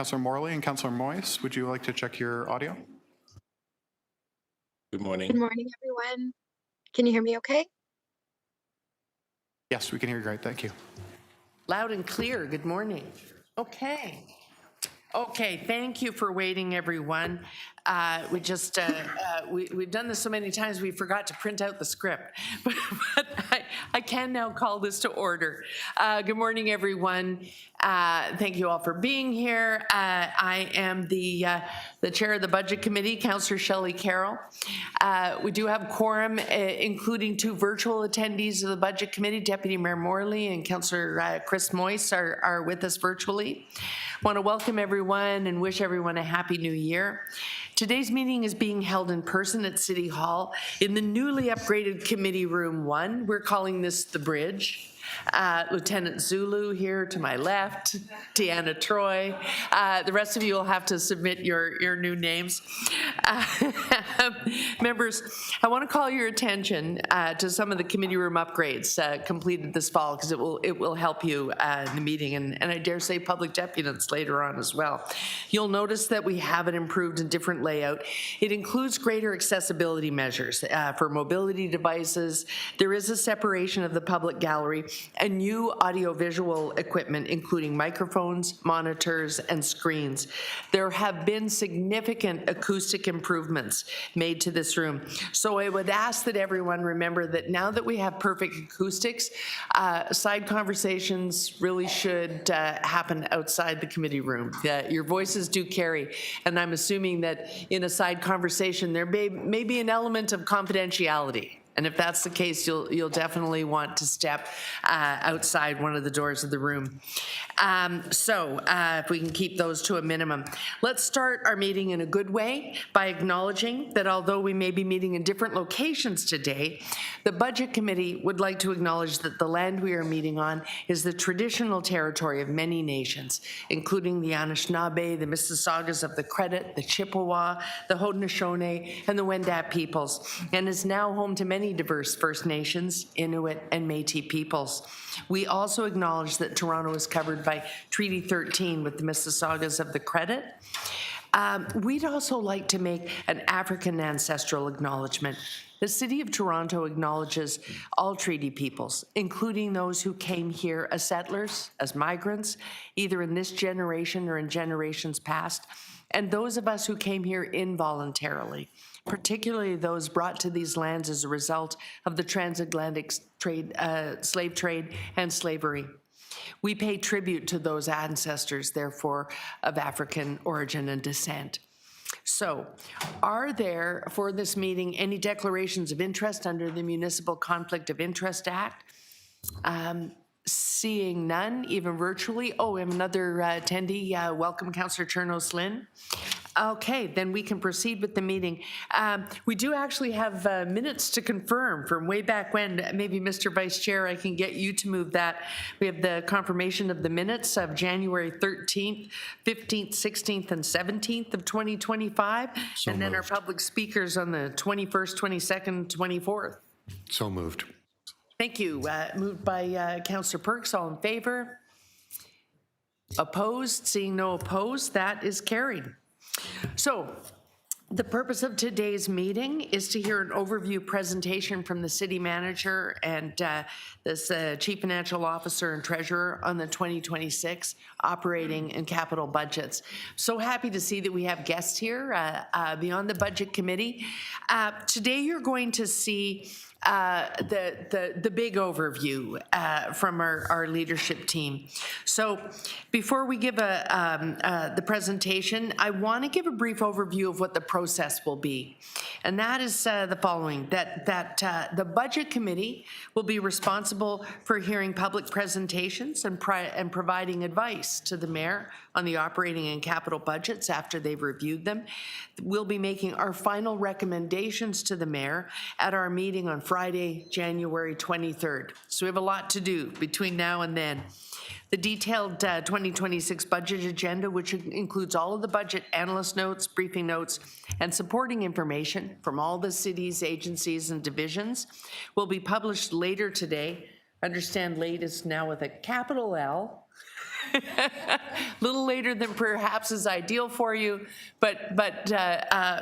Councillor Morley and Councillor Moyes, would you like to check your audio? Good morning. Good morning, everyone. Can you hear me okay? Yes, we can hear you great. Thank you. Loud and clear. Good morning. Okay. Okay, thank you for waiting, everyone. We've done this so many times we forgot to print out the script, but I can now call this to order. Good morning, everyone. Thank you all for being here. I am the chair of the Budget Committee, Councillor Shelley Carroll. We do have quorum, including 2 virtual attendees of the Budget Committee. Deputy Mayor Morley and Councillor Chris Moyes are with us virtually. I want to welcome everyone and wish everyone a happy new year. Today's meeting is being held in person at City Hall in the newly upgraded Committee Room 1. We're calling this the Bridge. Lieutenant Zulu here to my left, Deanna Troy. The rest of you will have to submit your new names. Members, I want to call your attention to some of the committee room upgrades completed this fall, because it will help you in the meeting, and I dare say public deputants later on as well. You'll notice that we have an improved and different layout. It includes greater accessibility measures for mobility devices. There is a separation of the public gallery and new audiovisual equipment, including microphones, monitors, and screens. There have been significant acoustic improvements made to this room. So I would ask that everyone remember that now that we have perfect acoustics, side conversations really should happen outside the committee room. Your voices do carry, and I'm assuming that in a side conversation there may be an element of confidentiality. And if that's the case, you'll definitely want to step outside one of the doors of the room. If we can keep those to a minimum. Let's start our meeting in a good way by acknowledging that although we may be meeting in different locations today, the Budget Committee would like to acknowledge that the land we are meeting on is the traditional territory of many nations, including the Anishinaabe, the Mississaugas of the Credit, the Chippewa, the Haudenosaunee, and the Wendat peoples, and is now home to many diverse First Nations, Inuit, and Métis peoples. We also acknowledge that Toronto is covered by Treaty 13 with the Mississaugas of the Credit. We'd also like to make an African ancestral acknowledgement. The City of Toronto acknowledges all treaty peoples, including those who came here as settlers, as migrants, either in this generation or in generations past, and those of us who came here involuntarily, particularly those brought to these lands as a result of the transatlantic slave trade and slavery. We pay tribute to those ancestors, therefore, of African origin and descent. So, are there, for this meeting, any declarations of interest under the Municipal Conflict of Interest Act? Seeing none, even virtually. Oh, we have another attendee. Welcome, Councillor Chernos Lynn. Okay, then we can proceed with the meeting. We do actually have minutes to confirm from way back when. Maybe, Mr. Vice Chair, I can get you to move that. We have the confirmation of the minutes of January 13th, 15th, 16th, and 17th of 2025. So and then moved. Our public speakers on the 21st, 22nd, 24th. So moved. Thank you. Moved by Councillor Perks. All in favor? Opposed? Seeing no opposed, that is carried. So, the purpose of today's meeting is to hear an overview presentation from the City Manager and this Chief Financial Officer and Treasurer on the 2026 operating and capital budgets. So happy to see that we have guests here beyond the Budget Committee. Today you're going to see the big overview from our leadership team. So before we give the presentation, I want to give a brief overview of what the process will be. And that is the following, that the Budget Committee will be responsible for hearing public presentations and providing advice to the Mayor on the operating and capital budgets after they've reviewed them. We'll be making our final recommendations to the Mayor at our meeting on Friday, January 23rd. So we have a lot to do between now and then. The detailed 2026 budget agenda, which includes all of the budget analyst notes, briefing notes, and supporting information from all the cities, agencies, and divisions, will be published later today. Understand late is now with a capital L. A little later than perhaps is ideal for you, but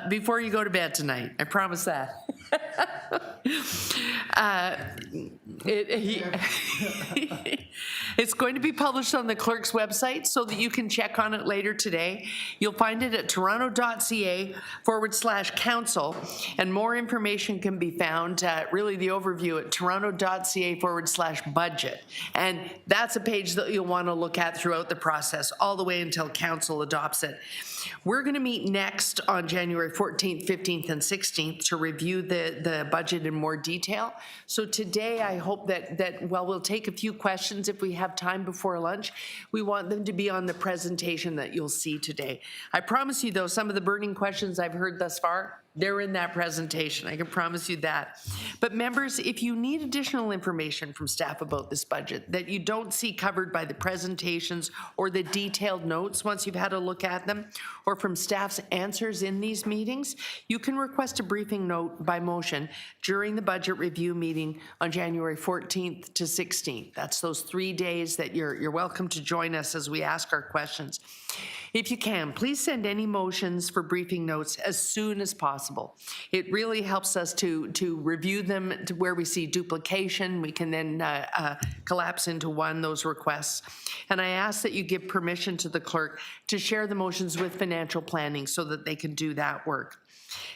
before you go to bed tonight, I promise that. It's going to be published on the clerk's website so that you can check on it later today. You'll find it at toronto.ca/council, and more information can be found, really the overview at toronto.ca/budget. And that's a page that you'll want to look at throughout the process, all the way until council adopts it. We're going to meet next on January 14th, 15th, and 16th to review the budget in more detail. So today, I hope that while we'll take a few questions if we have time before lunch, we want them to be on the presentation that you'll see today. I promise you, though, some of the burning questions I've heard thus far, they're in that presentation. I can promise you that. But members, if you need additional information from staff about this budget that you don't see covered by the presentations or the detailed notes once you've had a look at them, or from staff's answers in these meetings, you can request a briefing note by motion during the budget review meeting on January 14th to 16th. That's those 3 days that you're welcome to join us as we ask our questions. If you can, please send any motions for briefing notes as soon as possible. It really helps us to review them to where we see duplication. We can then collapse into one, those requests. And I ask that you give permission to the clerk to share the motions with financial planning so that they can do that work.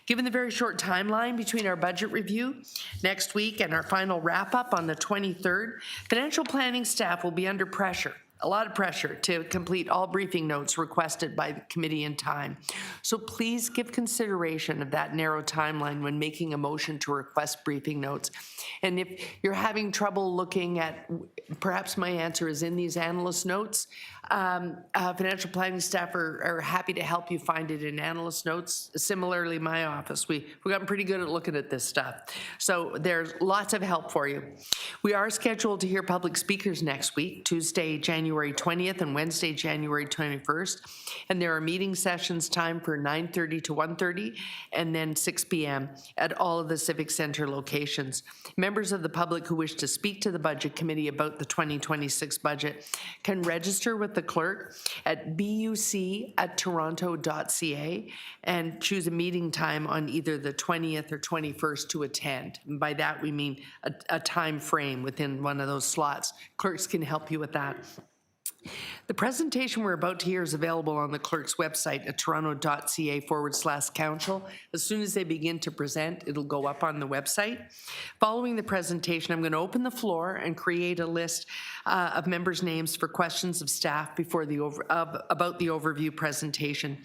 Given the very short timeline between our budget review next week and our final wrap-up on the 23rd, financial planning staff will be under pressure, a lot of pressure, to complete all briefing notes requested by the committee in time. So please give consideration of that narrow timeline when making a motion to request briefing notes. And if you're having trouble looking at, perhaps my answer is in these analyst notes, financial planning staff are happy to help you find it in analyst notes. Similarly, my office, we've gotten pretty good at looking at this stuff. So there's lots of help for you. We are scheduled to hear public speakers next week, Tuesday, January 20th and Wednesday, January 21st. And there are meeting sessions timed for 9:30 to 1:30 and then 6 p.m. at all of the Civic Center locations. Members of the public who wish to speak to the Budget Committee about the 2026 budget can register with the clerk at buc@toronto.ca and choose a meeting time on either the 20th or 21st to attend. And by that, we mean a time frame within one of those slots. Clerks can help you with that. The presentation we're about to hear is available on the clerk's website at toronto.ca/council. As soon as they begin to present, it'll go up on the website. Following the presentation, I'm going to open the floor and create a list of members' names for questions of staff before about the overview presentation.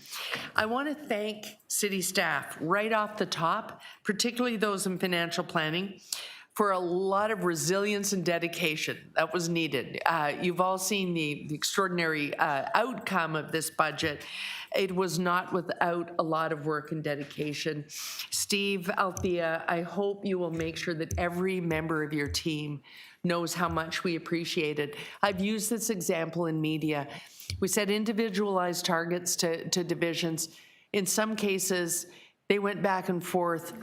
I want to thank city staff right off the top, particularly those in financial planning, for a lot of resilience and dedication that was needed. You've all seen the extraordinary outcome of this budget. It was not without a lot of work and dedication. Steve, Althea, I hope you will make sure that every member of your team knows how much we appreciate it. I've used this example in media. We set individualized targets to divisions. In some cases, they went back and forth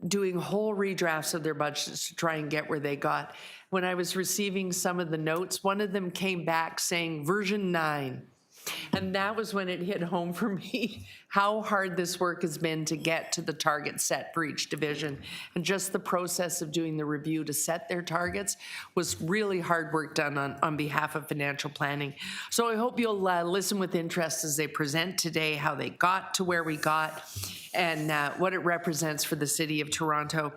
doing whole redrafts of their budgets to try and get where they got. When I was receiving some of the notes, one of them came back saying version 9. And that was when it hit home for me how hard this work has been to get to the target set for each division. And just the process of doing the review to set their targets was really hard work done on behalf of financial planning. So I hope you'll listen with interest as they present today how they got to where we got and what it represents for the city of Toronto.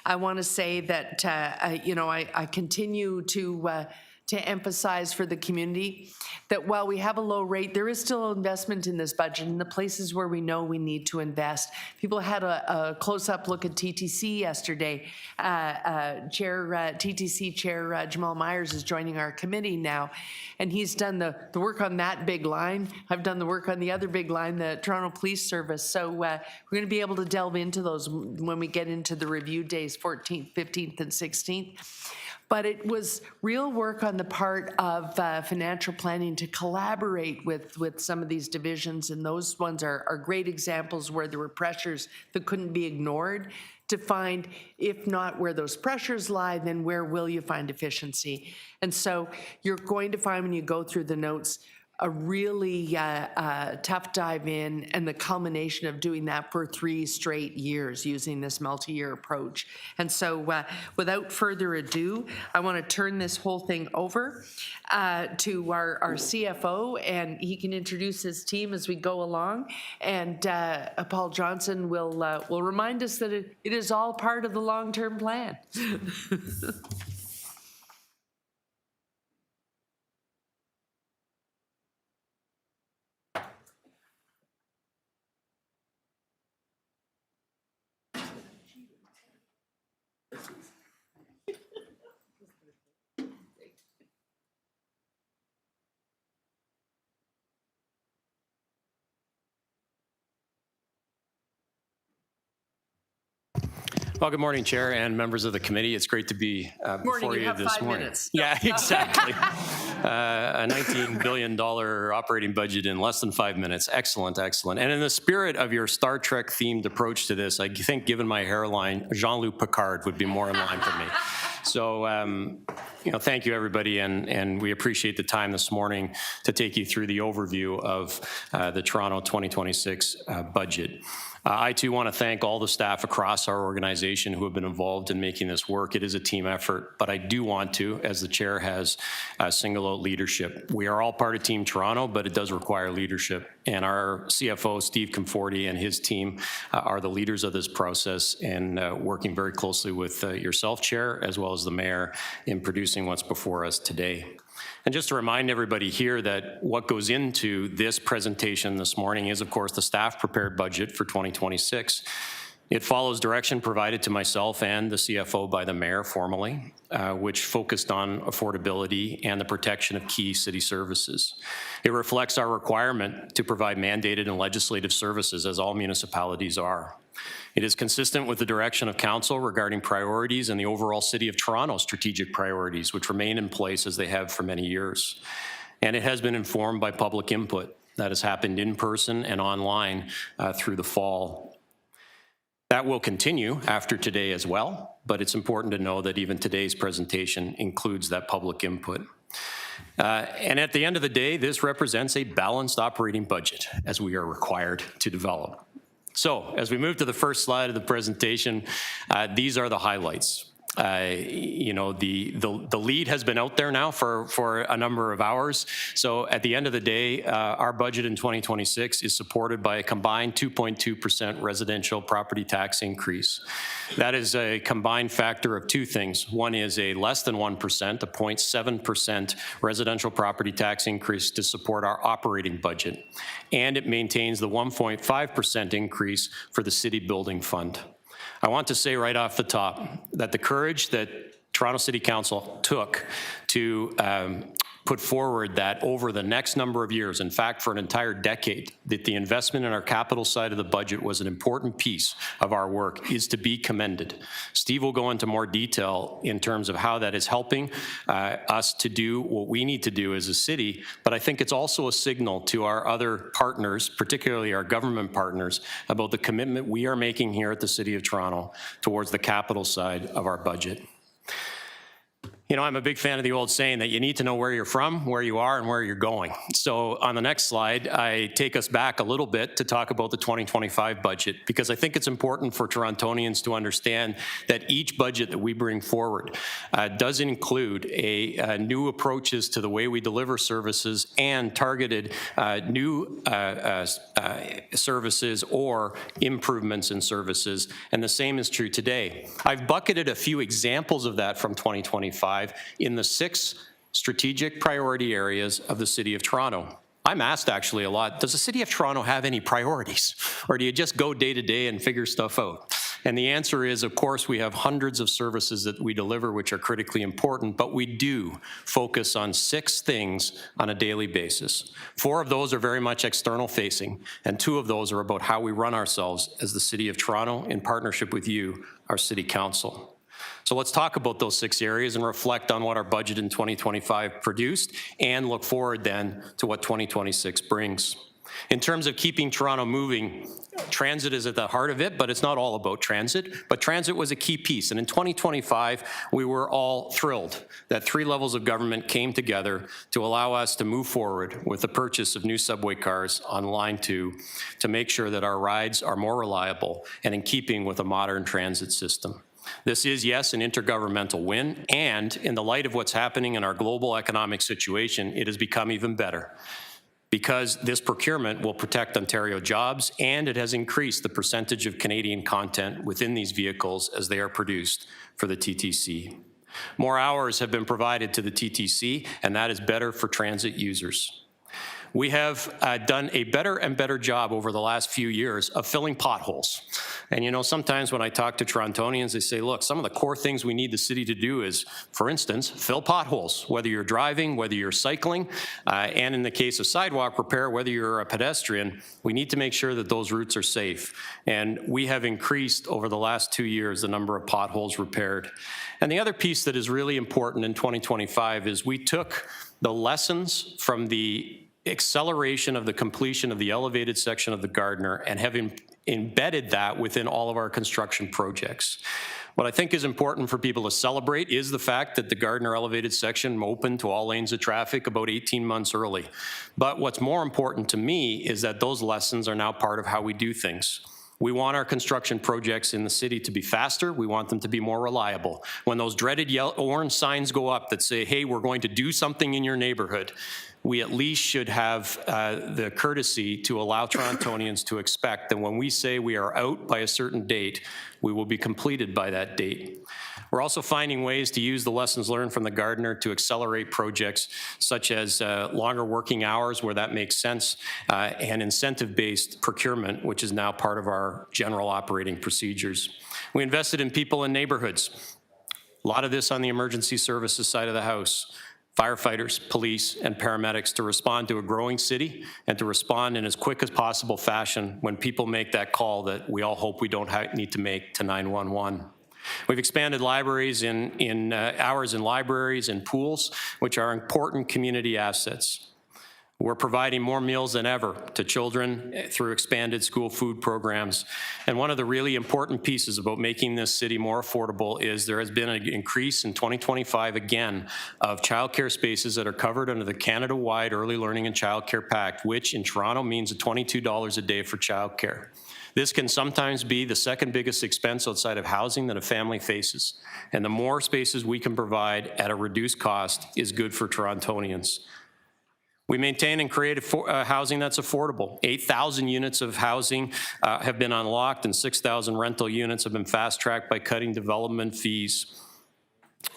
I want to say that, I continue to emphasize for the community that while we have a low rate, there is still investment in this budget in the places where we know we need to invest. People had a close-up look at TTC yesterday. TTC Chair Jamal Myers is joining our committee now, and he's done the work on that big line. I've done the work on the other big line, the Toronto Police Service. So we're going to be able to delve into those when we get into the review days, 14th, 15th, and 16th. but it was real work on the part of financial planning to collaborate with some of these divisions, and those ones are great examples where there were pressures that couldn't be ignored to find, if not where those pressures lie, then where will you find efficiency? And so you're going to find when you go through the notes a really tough dive in, and the culmination of doing that for 3 straight years using this multi-year approach. And so without further ado, I want to turn this whole thing over to our CFO, and he can introduce his team as we go along. And Paul Johnson will remind us that it is all part of the long-term plan. Well, good morning, Chair and members of the committee. It's great to be before you have this 5 morning. minutes. Yeah, exactly. A $19 billion operating budget in less than 5 minutes. Excellent, excellent. And in the spirit of your Star Trek themed approach to this, I think given my hairline, Jean-Luc Picard would be more in line for me. So, thank you, everybody, and we appreciate the time this morning to take you through the overview of the Toronto 2026 budget. I, too, want to thank all the staff across our organization who have been involved in making this work. It is a team effort, but I do want to, as the chair has, single out leadership. We are all part of Team Toronto, but it does require leadership. And our CFO, Steve Conforti, and his team are the leaders of this process, and working very closely with yourself, Chair, as well as the Mayor, in producing what's before us today. And just to remind everybody here that what goes into this presentation this morning is, of course, the staff-prepared budget for 2026. It follows direction provided to myself and the CFO by the Mayor formally, which focused on affordability and the protection of key city services. It reflects our requirement to provide mandated and legislative services, as all municipalities are. It is consistent with the direction of Council regarding priorities and the overall City of Toronto strategic priorities, which remain in place as they have for many years. And it has been informed by public input that has happened in person and online through the fall. That will continue after today as well, but it's important to know that even today's presentation includes that public input. And at the end of the day, this represents a balanced operating budget, as we are required to develop. So, as we move to the first slide of the presentation, these are the highlights. The lead has been out there now for a number of hours. So at the end of the day, our budget in 2026 is supported by a combined 2.2% residential property tax increase. That is a combined factor of two things. One is a less than 1%, a 0.7% residential property tax increase to support our operating budget. And it maintains the 1.5% increase for the city building fund. I want to say right off the top that the courage that Toronto City Council took to put forward that over the next number of years, in fact, for an entire decade, that the investment in our capital side of the budget was an important piece of our work is to be commended. Steve will go into more detail in terms of how that is helping us to do what we need to do as a city, but I think it's also a signal to our other partners, particularly our government partners, about the commitment we are making here at the City of Toronto towards the capital side of our budget. You know, I'm a big fan of the old saying that you need to know where you're from, where you are, and where you're going. So on the next slide, I take us back a little bit to talk about the 2025 budget, because I think it's important for Torontonians to understand that each budget that we bring forward does include new approaches to the way we deliver services and targeted new services or improvements in services. And the same is true today. I've bucketed a few examples of that from 2025 in the 6 strategic priority areas of the City of Toronto. I'm asked actually a lot, does the City of Toronto have any priorities? Or do you just go day to day and figure stuff out? And the answer is, of course, we have hundreds of services that we deliver which are critically important, but we do focus on 6 things on a daily basis. 4 of those are very much external facing, and 2 of those are about how we run ourselves as the City of Toronto in partnership with you, our City Council. So let's talk about those 6 areas and reflect on what our budget in 2025 produced and look forward then to what 2026 brings. In terms of keeping Toronto moving, transit is at the heart of it, but it's not all about transit. But transit was a key piece. And in 2025, we were all thrilled that 3 levels of government came together to allow us to move forward with the purchase of new subway cars on Line 2 to make sure that our rides are more reliable and in keeping with a modern transit system. This is, yes, an intergovernmental win, and in the light of what's happening in our global economic situation, it has become even better, because this procurement will protect Ontario jobs, and it has increased the percentage of Canadian content within these vehicles as they are produced for the TTC. More hours have been provided to the TTC, and that is better for transit users. We have done a better and better job over the last few years of filling potholes. And you know, sometimes when I talk to Torontonians, they say, look, some of the core things we need the city to do is, for instance, fill potholes, whether you're driving, whether you're cycling, and in the case of sidewalk repair, whether you're a pedestrian, we need to make sure that those routes are safe. And we have increased over the last 2 years the number of potholes repaired. And the other piece that is really important in 2025 is we took the lessons from the acceleration of the completion of the elevated section of the Gardiner and have embedded that within all of our construction projects. What I think is important for people to celebrate is the fact that the Gardiner elevated section opened to all lanes of traffic about 18 months early. But what's more important to me is that those lessons are now part of how we do things. We want our construction projects in the city to be faster. We want them to be more reliable. When those dreaded yellow, orange signs go up that say, hey, we're going to do something in your neighborhood, we at least should have the courtesy to allow Torontonians to expect that when we say we are out by a certain date, we will be completed by that date. We're also finding ways to use the lessons learned from the Gardiner to accelerate projects such as longer working hours where that makes sense, and incentive-based procurement, which is now part of our general operating procedures. We invested in people in neighborhoods. A lot of this on the emergency services side of the house. Firefighters, police, and paramedics to respond to a growing city and to respond in as quick as possible fashion when people make that call that we all hope we don't need to make to 911. We've expanded libraries in hours in libraries and pools, which are important community assets. We're providing more meals than ever to children through expanded school food programs. And one of the really important pieces about making this city more affordable is there has been an increase in 2025 again of childcare spaces that are covered under the Canada-wide Early Learning and Childcare Pact, which in Toronto means $22 a day for childcare. This can sometimes be the second biggest expense outside of housing that a family faces. And the more spaces we can provide at a reduced cost is good for Torontonians. We maintain and create housing that's affordable. 8,000 units of housing have been unlocked, and 6,000 rental units have been fast-tracked by cutting development fees.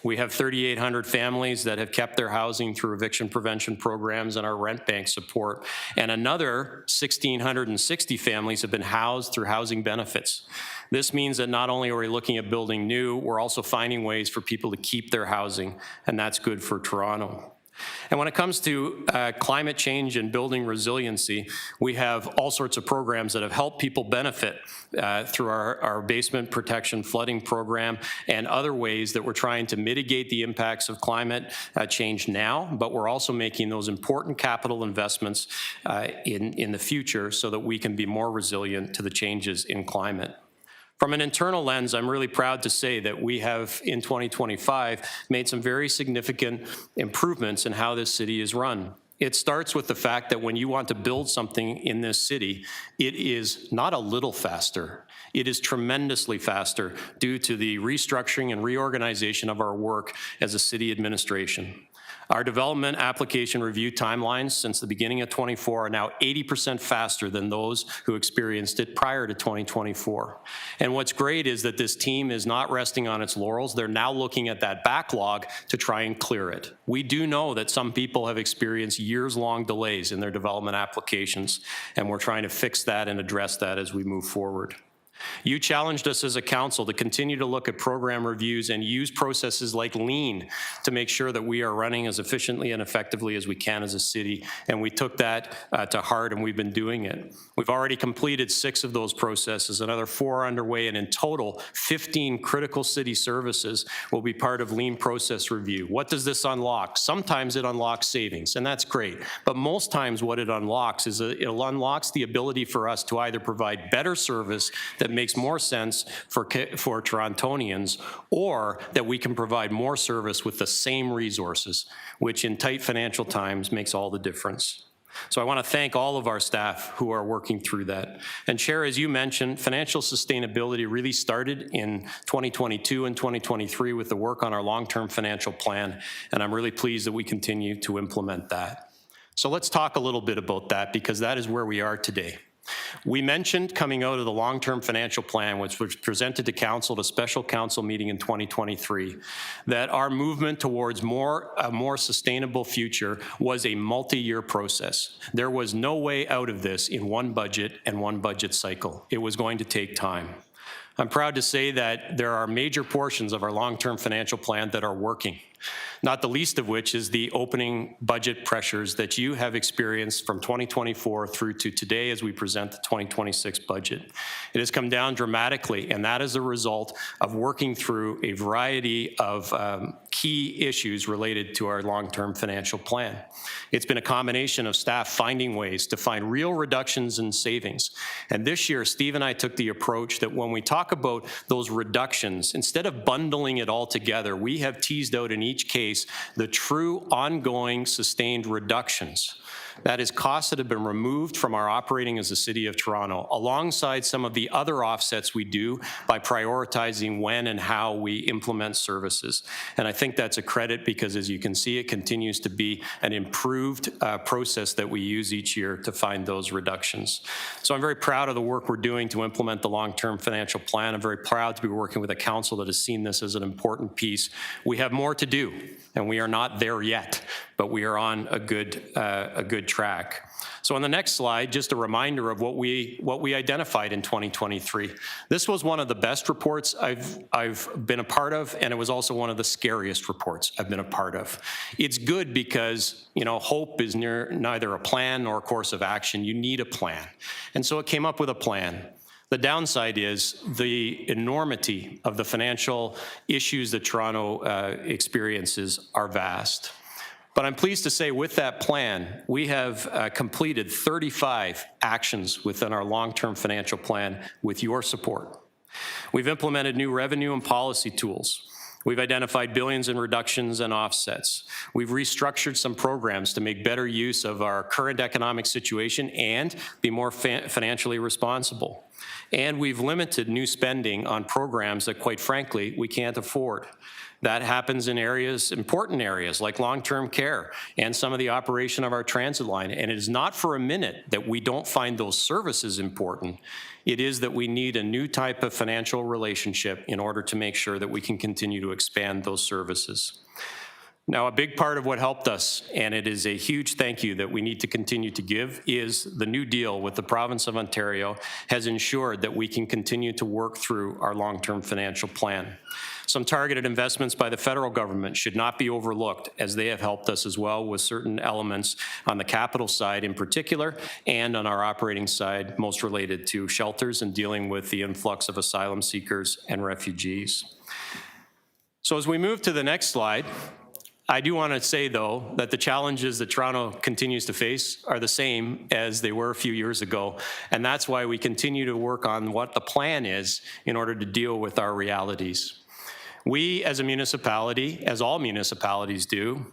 We have 3,800 families that have kept their housing through eviction prevention programs and our rent bank support, and another 1,660 families have been housed through housing benefits. This means that not only are we looking at building new, we're also finding ways for people to keep their housing, and that's good for Toronto. And when it comes to climate change and building resiliency, we have all sorts of programs that have helped people benefit through our basement protection flooding program and other ways that we're trying to mitigate the impacts of climate change now, but we're also making those important capital investments in the future so that we can be more resilient to the changes in climate. From an internal lens, I'm really proud to say that we have, in 2025, made some very significant improvements in how this city is run. It starts with the fact that when you want to build something in this city, it is not a little faster. It is tremendously faster due to the restructuring and reorganization of our work as a city administration. Our development application review timelines since the beginning of 24 are now 80% faster than those who experienced it prior to 2024. And what's great is that this team is not resting on its laurels. They're now looking at that backlog to try and clear it. We do know that some people have experienced years-long delays in their development applications, and we're trying to fix that and address that as we move forward. You challenged us as a council to continue to look at program reviews and use processes like lean to make sure that we are running as efficiently and effectively as we can as a city, and we took that to heart, and we've been doing it. We've already completed 6 of those processes, another 4 are underway, and in total, 15 critical city services will be part of lean process review. What does this unlock? Sometimes it unlocks savings, and that's great, but most times what it unlocks is it unlocks the ability for us to either provide better service that makes more sense for Torontonians, or that we can provide more service with the same resources, which in tight financial times makes all the difference. So I want to thank all of our staff who are working through that. And Chair, as you mentioned, financial sustainability really started in 2022 and 2023 with the work on our long-term financial plan, and I'm really pleased that we continue to implement that. So let's talk a little bit about that, because that is where we are today. We mentioned coming out of the long-term financial plan, which was presented to council at a special council meeting in 2023, that our movement towards a more sustainable future was a multi-year process. There was no way out of this in one budget and one budget cycle. It was going to take time. I'm proud to say that there are major portions of our long-term financial plan that are working, not the least of which is the opening budget pressures that you have experienced from 2024 through to today as we present the 2026 budget. It has come down dramatically, and that is a result of working through a variety of key issues related to our long-term financial plan. It's been a combination of staff finding ways to find real reductions in savings. And this year, Steve and I took the approach that when we talk about those reductions, instead of bundling it all together, we have teased out in each case the true ongoing sustained reductions. That is costs that have been removed from our operating as a City of Toronto, alongside some of the other offsets we do by prioritizing when and how we implement services. And I think that's a credit because, as you can see, it continues to be an improved process that we use each year to find those reductions. So I'm very proud of the work we're doing to implement the long-term financial plan. I'm very proud to be working with a council that has seen this as an important piece. We have more to do, and we are not there yet, but we are on a good track. So on the next slide, just a reminder of what we identified in 2023. This was one of the best reports I've been a part of, and it was also one of the scariest reports I've been a part of. It's good because, you know, hope is neither a plan nor a course of action. You need a plan. And so it came up with a plan. The downside is the enormity of the financial issues that Toronto experiences are vast. But I'm pleased to say with that plan, we have completed 35 actions within our long-term financial plan with your support. We've implemented new revenue and policy tools. We've identified billions in reductions and offsets. We've restructured some programs to make better use of our current economic situation and be more financially responsible. And we've limited new spending on programs that, quite frankly, we can't afford. That happens in areas, important areas like long-term care and some of the operation of our transit line. And it is not for a minute that we don't find those services important. It is that we need a new type of financial relationship in order to make sure that we can continue to expand those services. Now, a big part of what helped us, and it is a huge thank you that we need to continue to give, is the new deal with the province of Ontario has ensured that we can continue to work through our long-term financial plan. Some targeted investments by the federal government should not be overlooked, as they have helped us as well with certain elements on the capital side in particular, and on our operating side, most related to shelters and dealing with the influx of asylum seekers and refugees. So as we move to the next slide, I do want to say, though, that the challenges that Toronto continues to face are the same as they were a few years ago, and that's why we continue to work on what the plan is in order to deal with our realities. We, as a municipality, as all municipalities do,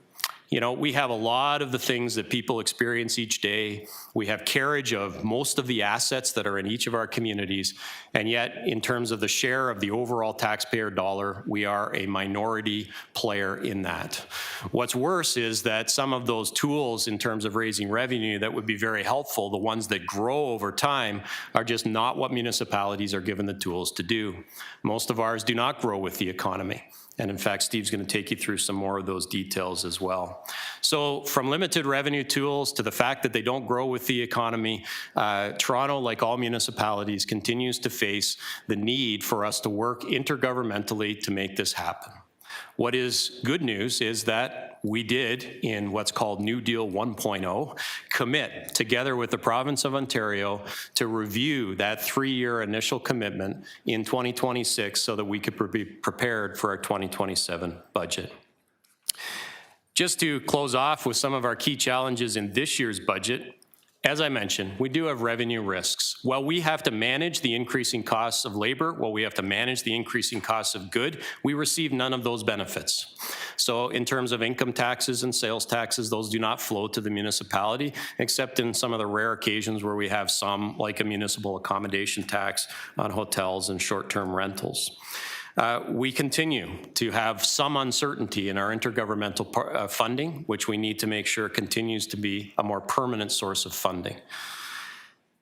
you know, we have a lot of the things that people experience each day. We have carriage of most of the assets that are in each of our communities, and yet in terms of the share of the overall taxpayer dollar, we are a minority player in that. What's worse is that some of those tools in terms of raising revenue that would be very helpful, the ones that grow over time, are just not what municipalities are given the tools to do. Most of ours do not grow with the economy. And in fact, Steve's going to take you through some more of those details as well. So from limited revenue tools to the fact that they don't grow with the economy, Toronto, like all municipalities, continues to face the need for us to work intergovernmentally to make this happen. What is good news is that we did, in what's called New Deal 1.0, commit together with the province of Ontario to review that 3-year initial commitment in 2026 so that we could be prepared for our 2027 budget. Just to close off with some of our key challenges in this year's budget, as I mentioned, we do have revenue risks. While we have to manage the increasing costs of labor, while we have to manage the increasing costs of good, we receive none of those benefits. So in terms of income taxes and sales taxes, those do not flow to the municipality, except in some of the rare occasions where we have some, like a municipal accommodation tax on hotels and short-term rentals. We continue to have some uncertainty in our intergovernmental funding, which we need to make sure continues to be a more permanent source of funding.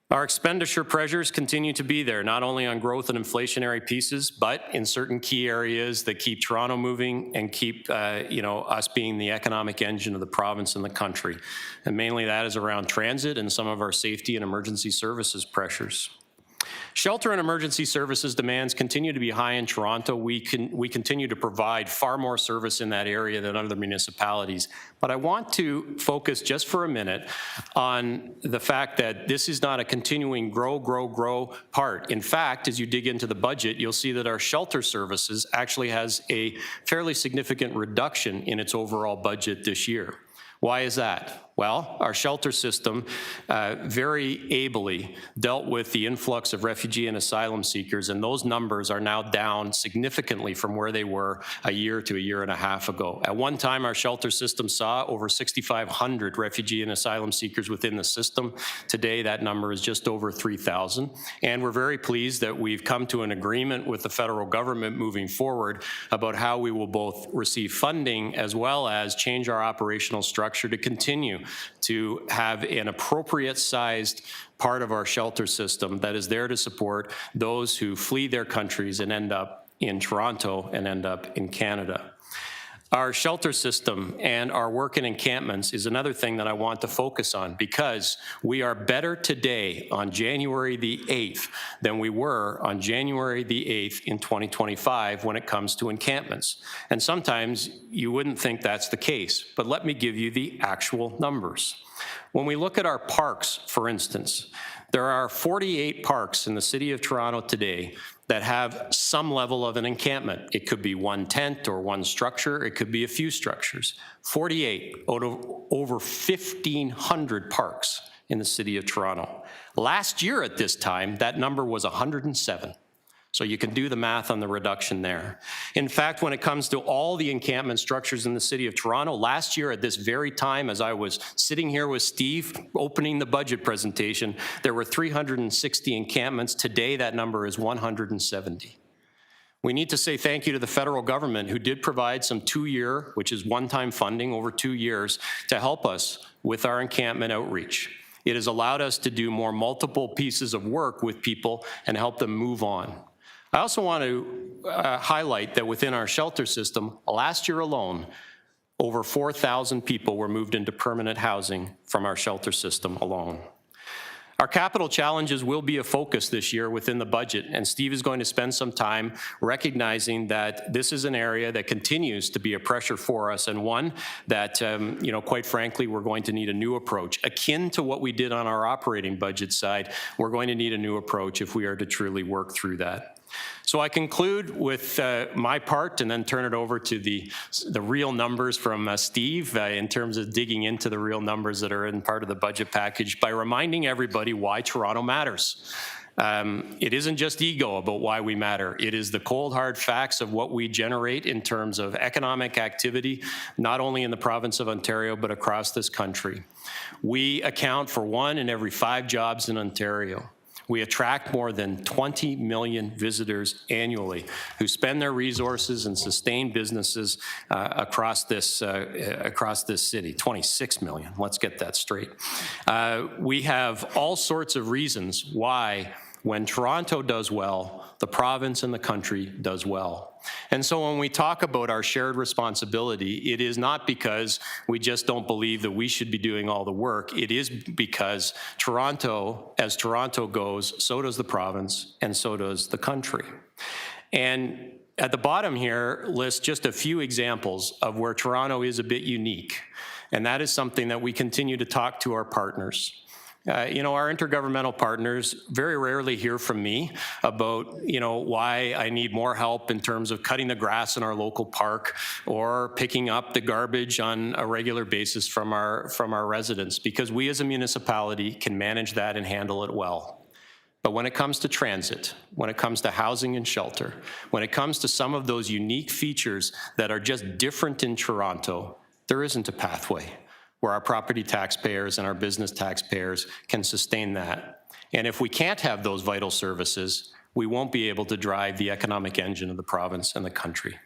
Our expenditure pressures continue to be there, not only on growth and inflationary pieces, but in certain key areas that keep Toronto moving and keep us being the economic engine of the province and the country. And mainly that is around transit and some of our safety and emergency services pressures. Shelter and emergency services demands continue to be high in Toronto. We continue to provide far more service in that area than other municipalities. But I want to focus just for a minute on the fact that this is not a continuing grow part. In fact, as you dig into the budget, you'll see that our shelter services actually has a fairly significant reduction in its overall budget this year. Why is that? Well, our shelter system very ably dealt with the influx of refugee and asylum seekers, and those numbers are now down significantly from where they were a year to a year and a half ago. At one time, our shelter system saw over 6,500 refugee and asylum seekers within the system. Today, that number is just over 3,000, and we're very pleased that we've come to an agreement with the federal government moving forward about how we will both receive funding as well as change our operational structure to continue to have an appropriate sized part of our shelter system that is there to support those who flee their countries and end up in Toronto and end up in Canada. Our shelter system and our work in encampments is another thing that I want to focus on, because we are better today on January the 8th than we were on January the 8th in 2025 when it comes to encampments. And sometimes you wouldn't think that's the case, but let me give you the actual numbers. When we look at our parks, for instance, there are 48 parks in the city of Toronto today that have some level of an encampment. It could be one tent or one structure. It could be a few structures. 48 out of over 1,500 parks in the city of Toronto. Last year at this time, that number was 107. So you can do the math on the reduction there. In fact, when it comes to all the encampment structures in the city of Toronto, last year at this very time, as I was sitting here with Steve opening the budget presentation, there were 360 encampments. Today, that number is 170. We need to say thank you to the federal government, who did provide some 2-year, which is one-time funding over 2 years, to help us with our encampment outreach. It has allowed us to do more multiple pieces of work with people and help them move on. I also want to highlight that within our shelter system, last year alone, over 4,000 people were moved into permanent housing from our shelter system alone. Our capital challenges will be a focus this year within the budget, and Steve is going to spend some time recognizing that this is an area that continues to be a pressure for us, and one that, quite frankly, we're going to need a new approach. Akin to what we did on our operating budget side, we're going to need a new approach if we are to truly work through that. So I conclude with my part and then turn it over to the real numbers from Steve in terms of digging into the real numbers that are in part of the budget package by reminding everybody why Toronto matters. It isn't just ego about why we matter. It is the cold, hard facts of what we generate in terms of economic activity, not only in the province of Ontario, but across this country. We account for 1 in every 5 jobs in Ontario. We attract more than 20 million visitors annually who spend their resources and sustain businesses across this city. 26 million, let's get that straight. We have all sorts of reasons why When Toronto does well, the province and the country does well. And so when we talk about our shared responsibility, it is not because we just don't believe that we should be doing all the work. It is because Toronto, as Toronto goes, so does the province and so does the country. And at the bottom here lists just a few examples of where Toronto is a bit unique. And that is something that we continue to talk to our partners. Our intergovernmental partners very rarely hear from me about, why I need more help in terms of cutting the grass in our local park or picking up the garbage on a regular basis from our residents, because we as a municipality can manage that and handle it well. But when it comes to transit, when it comes to housing and shelter, when it comes to some of those unique features that are just different in Toronto, there isn't a pathway where our property taxpayers and our business taxpayers can sustain that. And if we can't have those vital services, we won't be able to drive the economic engine of the province and the country.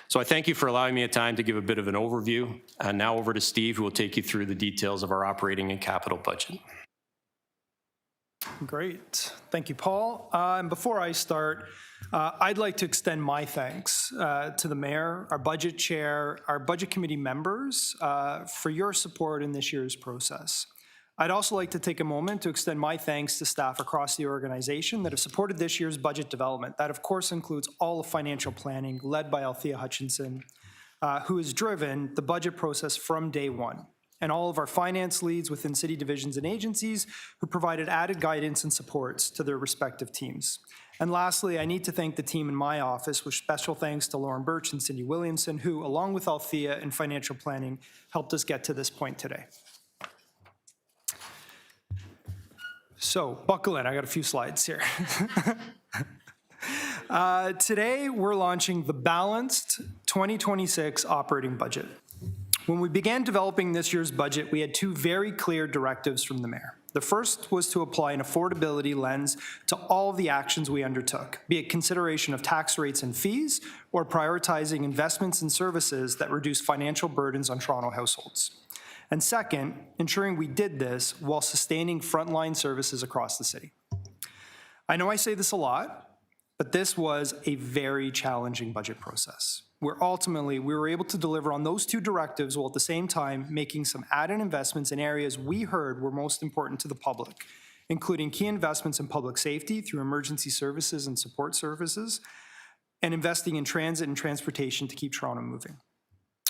So I thank you for allowing me a time to give a bit of an overview. And now over to Steve, who will take you through the details of our operating and capital budget. Great. Thank you, Paul. And before I start, I'd like to extend my thanks to the Mayor, our Budget Chair, our Budget Committee members for your support in this year's process. I'd also like to take a moment to extend my thanks to staff across the organization that have supported this year's budget development. That, of course, includes all of financial planning, led by Althea Hutchinson, who has driven the budget process from day one, and all of our finance leads within city divisions and agencies who provided added guidance and supports to their respective teams. And lastly, I need to thank the team in my office, with special thanks to Lauren Birch and Cindy Williamson, who, along with Althea in financial planning, helped us get to this point today. So buckle in, I got a few slides here. Today, we're launching the balanced 2026 operating budget. When we began developing this year's budget, we had two very clear directives from the Mayor. The first was to apply an affordability lens to all of the actions we undertook, be it consideration of tax rates and fees, or prioritizing investments and services that reduce financial burdens on Toronto households. And second, ensuring we did this while sustaining frontline services across the city. I know I say this a lot, but this was a very challenging budget process, where ultimately we were able to deliver on those two directives while at the same time making some added investments in areas we heard were most important to the public, including key investments in public safety through emergency services and support services, and investing in transit and transportation to keep Toronto moving.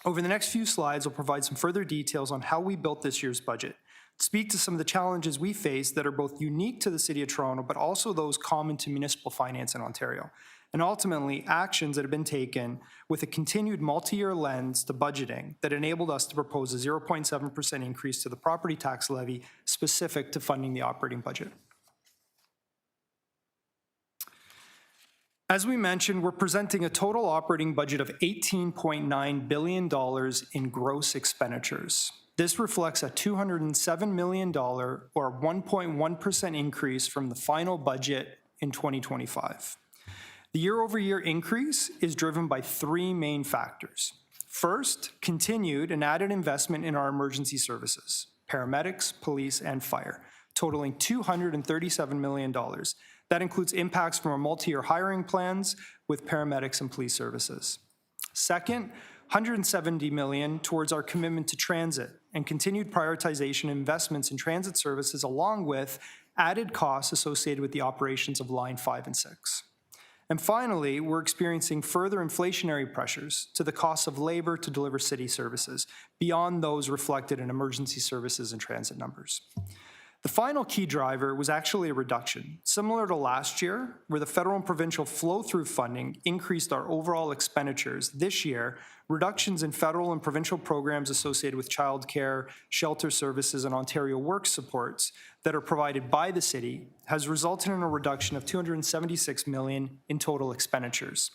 Over the next few slides, I'll provide some further details on how we built this year's budget, speak to some of the challenges we face that are both unique to the City of Toronto, but also those common to municipal finance in Ontario, and ultimately actions that have been taken with a continued multi-year lens to budgeting that enabled us to propose a 0.7% increase to the property tax levy specific to funding the operating budget. As we mentioned, we're presenting a total operating budget of $18.9 billion in gross expenditures. This reflects a $207 million or 1.1% increase from the final budget in 2025. The year-over-year increase is driven by three main factors. First, continued and added investment in our emergency services, paramedics, police, and fire, totaling $237 million. That includes impacts from our multi-year hiring plans with paramedics and police services. Second, $170 million towards our commitment to transit and continued prioritization investments in transit services, along with added costs associated with the operations of Line 5 and 6. And finally, we're experiencing further inflationary pressures to the cost of labor to deliver city services, beyond those reflected in emergency services and transit numbers. The final key driver was actually a reduction, similar to last year, where the federal and provincial flow-through funding increased our overall expenditures. This year, reductions in federal and provincial programs associated with childcare, shelter services, and Ontario Work supports that are provided by the city has resulted in a reduction of $276 million in total expenditures.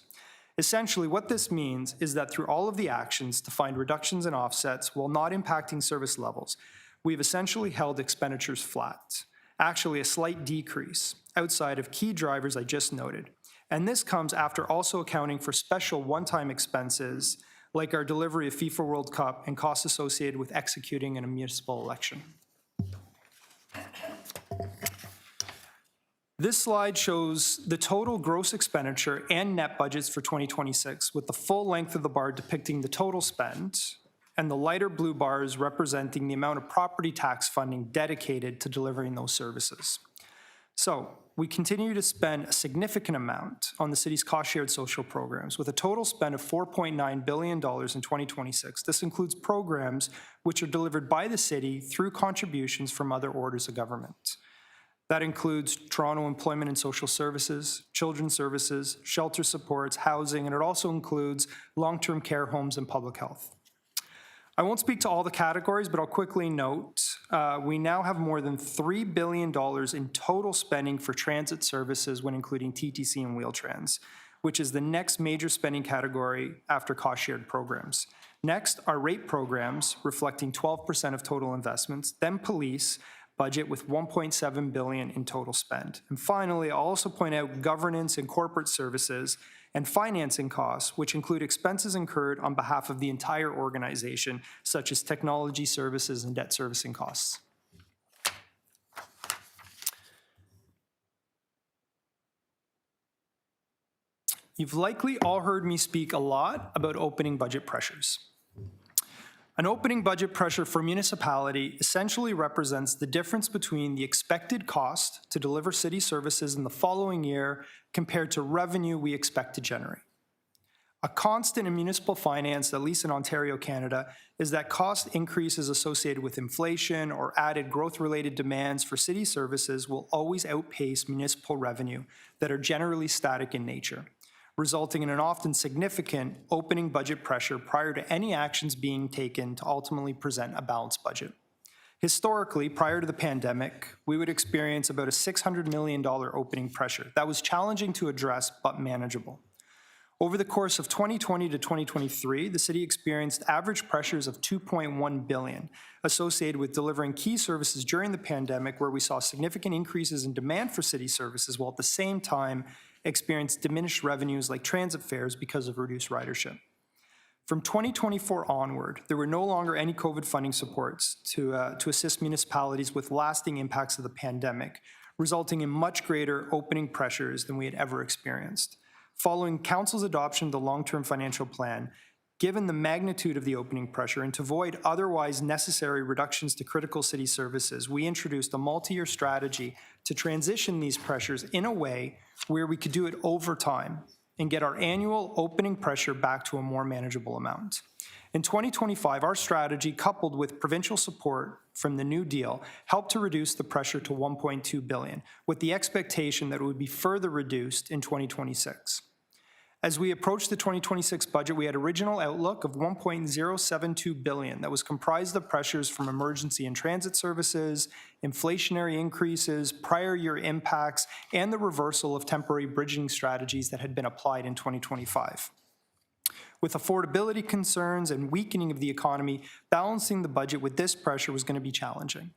Essentially, what this means is that through all of the actions to find reductions and offsets while not impacting service levels, we've essentially held expenditures flat, actually a slight decrease outside of key drivers I just noted. And this comes after also accounting for special one-time expenses like our delivery of FIFA World Cup and costs associated with executing in a municipal election. This slide shows the total gross expenditure and net budgets for 2026, with the full length of the bar depicting the total spend, and the lighter blue bars representing the amount of property tax funding dedicated to delivering those services. So we continue to spend a significant amount on the city's cost-shared social programs, with a total spend of $4.9 billion in 2026. This includes programs which are delivered by the city through contributions from other orders of government. That includes Toronto Employment and Social Services, Children's Services, shelter supports, housing, and it also includes long-term care homes and public health. I won't speak to all the categories, but I'll quickly note we now have more than $3 billion in total spending for transit services when including TTC and Wheel-Trans, which is the next major spending category after cost-shared programs. Next are rate programs, reflecting 12% of total investments, then police, budget with $1.7 billion in total spend. And finally, I'll also point out governance and corporate services and financing costs, which include expenses incurred on behalf of the entire organization, such as technology services and debt servicing costs. You've likely all heard me speak a lot about opening budget pressures. An opening budget pressure for a municipality essentially represents the difference between the expected cost to deliver city services in the following year compared to revenue we expect to generate. A constant in municipal finance, at least in Ontario, Canada, is that cost increases associated with inflation or added growth-related demands for city services will always outpace municipal revenue that are generally static in nature, resulting in an often significant opening budget pressure prior to any actions being taken to ultimately present a balanced budget. Historically, prior to the pandemic, we would experience about a $600 million opening pressure. That was challenging to address, but manageable. Over the course of 2020 to 2023, the city experienced average pressures of $2.1 billion associated with delivering key services during the pandemic, where we saw significant increases in demand for city services, while at the same time experienced diminished revenues like transit fares because of reduced ridership. From 2024 onward, there were no longer any COVID funding supports to assist municipalities with lasting impacts of the pandemic, resulting in much greater opening pressures than we had ever experienced. Following Council's adoption of the long-term financial plan, given the magnitude of the opening pressure and to avoid otherwise necessary reductions to critical city services, we introduced a multi-year strategy to transition these pressures in a way where we could do it over time and get our annual opening pressure back to a more manageable amount. In 2025, our strategy, coupled with provincial support from the New Deal, helped to reduce the pressure to $1.2 billion, with the expectation that it would be further reduced in 2026. As we approached the 2026 budget, we had original outlook of $1.072 billion that was comprised of pressures from emergency and transit services, inflationary increases, prior year impacts, and the reversal of temporary bridging strategies that had been applied in 2025. With affordability concerns and weakening of the economy, balancing the budget with this pressure was going to be challenging.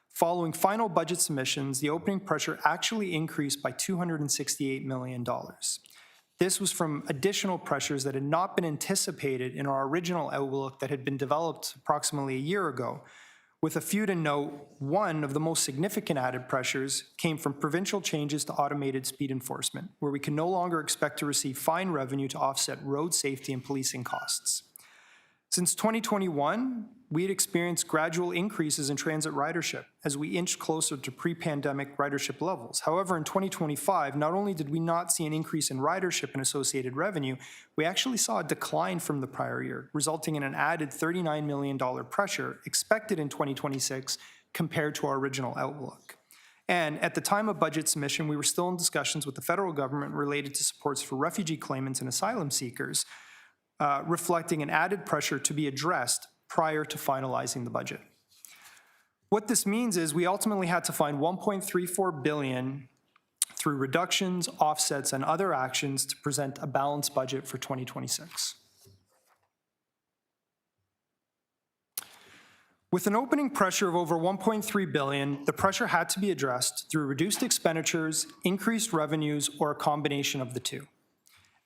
Following final budget submissions, the opening pressure actually increased by $268 million. This was from additional pressures that had not been anticipated in our original outlook that had been developed approximately a year ago. With a few to note, one of the most significant added pressures came from provincial changes to automated speed enforcement, where we can no longer expect to receive fine revenue to offset road safety and policing costs. Since 2021, we had experienced gradual increases in transit ridership as we inched closer to pre-pandemic ridership levels. However, in 2025, not only did we not see an increase in ridership and associated revenue, we actually saw a decline from the prior year, resulting in an added $39 million pressure expected in 2026 compared to our original outlook. And at the time of budget submission, we were still in discussions with the federal government related to supports for refugee claimants and asylum seekers, reflecting an added pressure to be addressed prior to finalizing the budget. What this means is we ultimately had to find $1.34 billion through reductions, offsets, and other actions to present a balanced budget for 2026. With an opening pressure of over $1.3 billion, the pressure had to be addressed through reduced expenditures, increased revenues, or a combination of the two.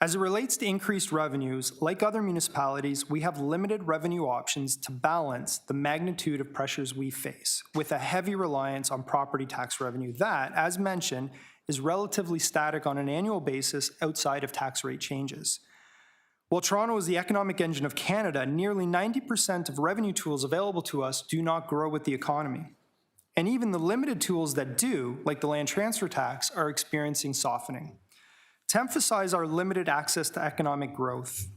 As it relates to increased revenues, like other municipalities, we have limited revenue options to balance the magnitude of pressures we face, with a heavy reliance on property tax revenue that, as mentioned, is relatively static on an annual basis outside of tax rate changes. While Toronto is the economic engine of Canada, nearly 90% of revenue tools available to us do not grow with the economy. And even the limited tools that do, like the land transfer tax, are experiencing softening. To emphasize our limited access to economic growth,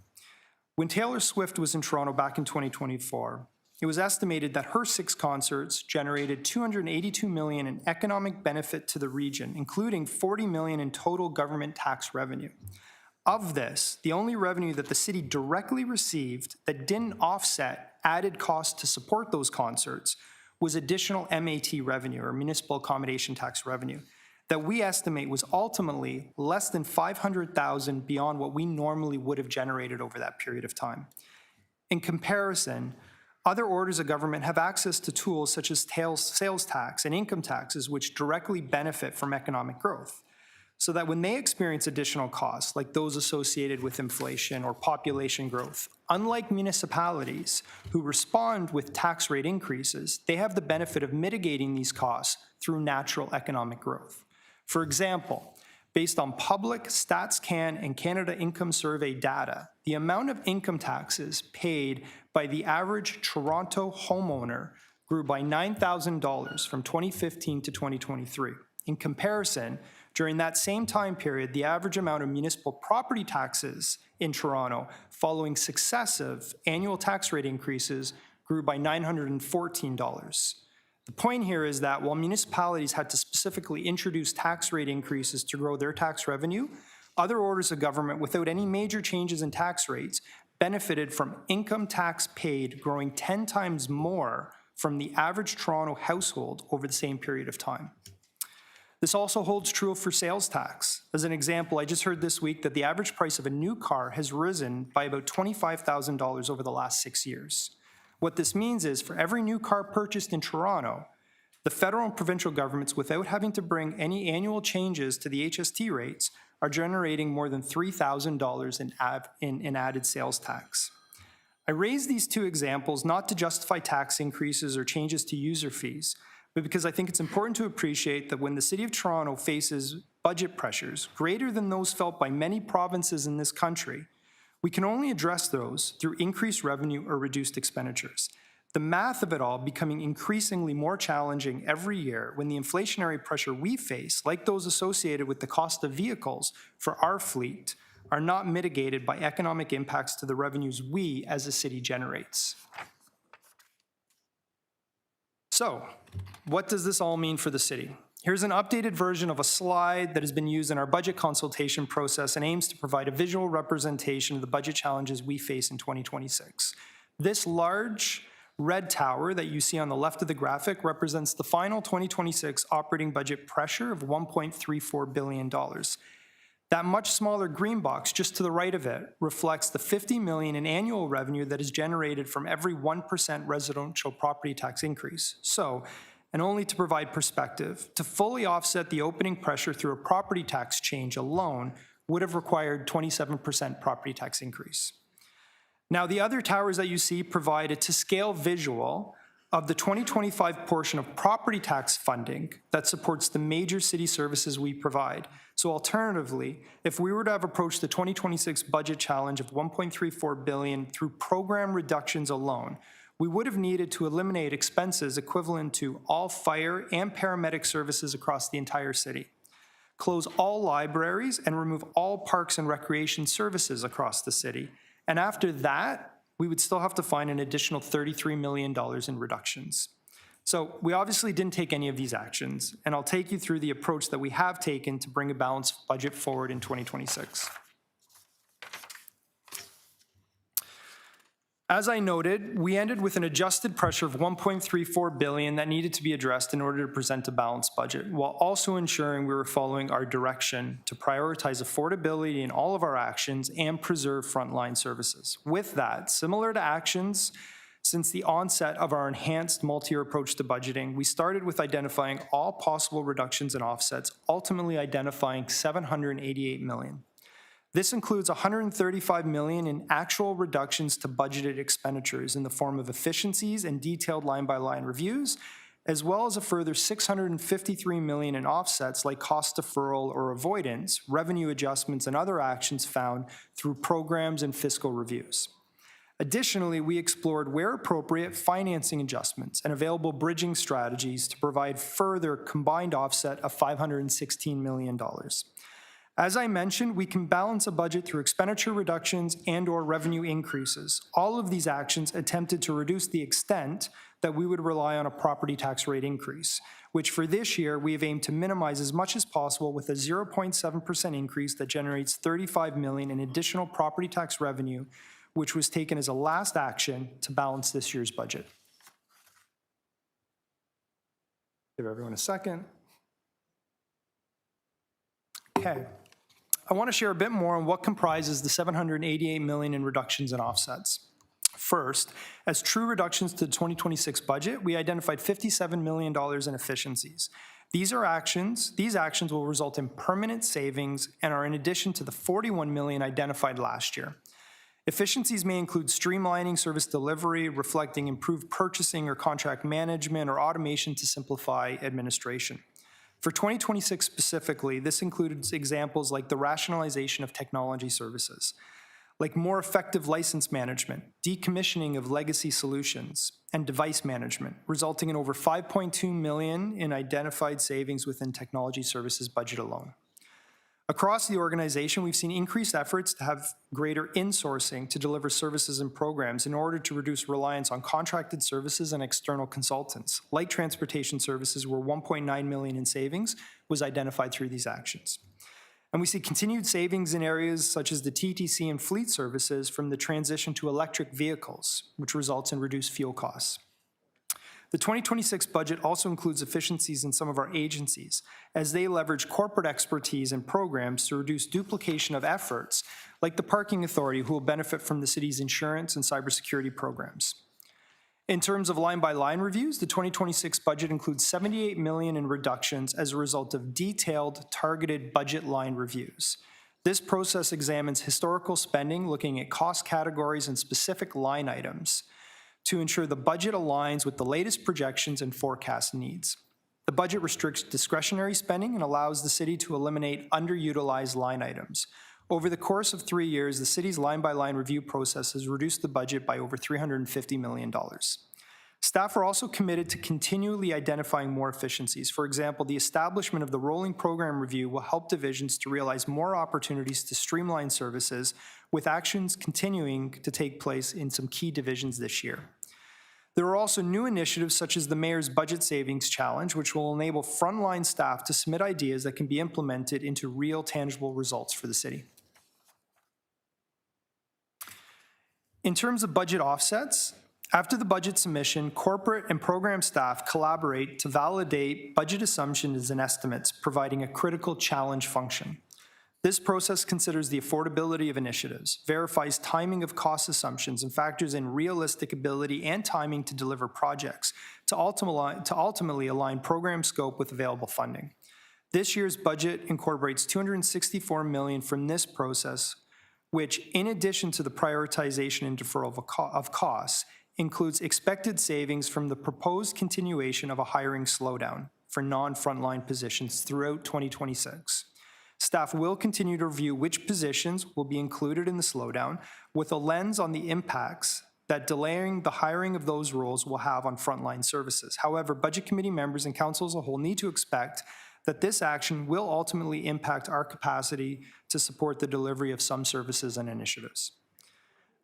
when Taylor Swift was in Toronto back in 2024, it was estimated that her 6 concerts generated $282 million in economic benefit to the region, including $40 million in total government tax revenue. Of this, the only revenue that the city directly received that didn't offset added costs to support those concerts was additional MAT revenue, or municipal accommodation tax revenue, that we estimate was ultimately less than $500,000 beyond what we normally would have generated over that period of time. In comparison, other orders of government have access to tools such as sales tax and income taxes, which directly benefit from economic growth, so that when they experience additional costs, like those associated with inflation or population growth, unlike municipalities who respond with tax rate increases, they have the benefit of mitigating these costs through natural economic growth. For example, based on public StatsCan and Canada Income Survey data, the amount of income taxes paid by the average Toronto homeowner grew by $9,000 from 2015 to 2023. In comparison, during that same time period, the average amount of municipal property taxes in Toronto, following successive annual tax rate increases, grew by $914. The point here is that while municipalities had to specifically introduce tax rate increases to grow their tax revenue, other orders of government without any major changes in tax rates benefited from income tax paid growing 10 times more from the average Toronto household over the same period of time. This also holds true for sales tax. As an example, I just heard this week that the average price of a new car has risen by about $25,000 over the last 6 years. What this means is for every new car purchased in Toronto, the federal and provincial governments, without having to bring any annual changes to the HST rates, are generating more than $3,000 in added sales tax. I raise these 2 examples not to justify tax increases or changes to user fees, but because I think it's important to appreciate that when the City of Toronto faces budget pressures greater than those felt by many provinces in this country, we can only address those through increased revenue or reduced expenditures. The math of it all becoming increasingly more challenging every year when the inflationary pressure we face, like those associated with the cost of vehicles for our fleet, are not mitigated by economic impacts to the revenues we as a city generates. So, what does this all mean for the city? Here's an updated version of a slide that has been used in our budget consultation process and aims to provide a visual representation of the budget challenges we face in 2026. This large red tower that you see on the left of the graphic represents the final 2026 operating budget pressure of $1.34 billion. That much smaller green box just to the right of it reflects the $50 million in annual revenue that is generated from every 1% residential property tax increase. So, and only to provide perspective, to fully offset the opening pressure through a property tax change alone would have required 27% property tax increase. Now, the other towers that you see provide a to-scale visual of the 2025 portion of property tax funding that supports the major city services we provide. So alternatively, if we were to have approached the 2026 budget challenge of $1.34 billion through program reductions alone, we would have needed to eliminate expenses equivalent to all fire and paramedic services across the entire city, close all libraries, and remove all parks and recreation services across the city. And after that, we would still have to find an additional $33 million in reductions. So we obviously didn't take any of these actions, and I'll take you through the approach that we have taken to bring a balanced budget forward in 2026. As I noted, we ended with an adjusted pressure of $1.34 billion that needed to be addressed in order to present a balanced budget, while also ensuring we were following our direction to prioritize affordability in all of our actions and preserve frontline services. With that, similar to actions since the onset of our enhanced multi-year approach to budgeting, we started with identifying all possible reductions and offsets, ultimately identifying $788 million. This includes $135 million in actual reductions to budgeted expenditures in the form of efficiencies and detailed line-by-line reviews, as well as a further $653 million in offsets like cost deferral or avoidance, revenue adjustments, and other actions found through programs and fiscal reviews. Additionally, we explored, where appropriate, financing adjustments and available bridging strategies to provide further combined offset of $516 million. As I mentioned, we can balance a budget through expenditure reductions and/or revenue increases. All of these actions attempted to reduce the extent that we would rely on a property tax rate increase, which for this year we have aimed to minimize as much as possible with a 0.7% increase that generates $35 million in additional property tax revenue, which was taken as a last action to balance this year's budget. Give everyone a second. Okay. I want to share a bit more on what comprises the $788 million in reductions and offsets. First, as true reductions to the 2026 budget, we identified $57 million in efficiencies. These actions will result in permanent savings and are in addition to the $41 million identified last year. Efficiencies may include streamlining service delivery, reflecting improved purchasing or contract management, or automation to simplify administration. For 2026 specifically, this included examples like the rationalization of technology services, like more effective license management, decommissioning of legacy solutions, and device management, resulting in over $5.2 million in identified savings within technology services budget alone. Across the organization, we've seen increased efforts to have greater insourcing to deliver services and programs in order to reduce reliance on contracted services and external consultants. Like transportation services, where $1.9 million in savings was identified through these actions. And we see continued savings in areas such as the TTC and fleet services from the transition to electric vehicles, which results in reduced fuel costs. The 2026 budget also includes efficiencies in some of our agencies as they leverage corporate expertise and programs to reduce duplication of efforts, like the Parking Authority, who will benefit from the city's insurance and cybersecurity programs. In terms of line-by-line reviews, the 2026 budget includes $78 million in reductions as a result of detailed, targeted budget line reviews. This process examines historical spending, looking at cost categories and specific line items, to ensure the budget aligns with the latest projections and forecast needs. The budget restricts discretionary spending and allows the city to eliminate underutilized line items. Over the course of 3 years, the city's line-by-line review process has reduced the budget by over $350 million. Staff are also committed to continually identifying more efficiencies. For example, the establishment of the rolling program review will help divisions to realize more opportunities to streamline services, with actions continuing to take place in some key divisions this year. There are also new initiatives such as the Mayor's Budget Savings Challenge, which will enable frontline staff to submit ideas that can be implemented into real, tangible results for the city. In terms of budget offsets, after the budget submission, corporate and program staff collaborate to validate budget assumptions and estimates, providing a critical challenge function. This process considers the affordability of initiatives, verifies timing of cost assumptions, and factors in realistic ability and timing to deliver projects to ultimately align program scope with available funding. This year's budget incorporates $264 million from this process, which, in addition to the prioritization and deferral of costs, includes expected savings from the proposed continuation of a hiring slowdown for non-frontline positions throughout 2026. Staff will continue to review which positions will be included in the slowdown, with a lens on the impacts that delaying the hiring of those roles will have on frontline services. However, Budget Committee members and Council as a whole need to expect that this action will ultimately impact our capacity to support the delivery of some services and initiatives.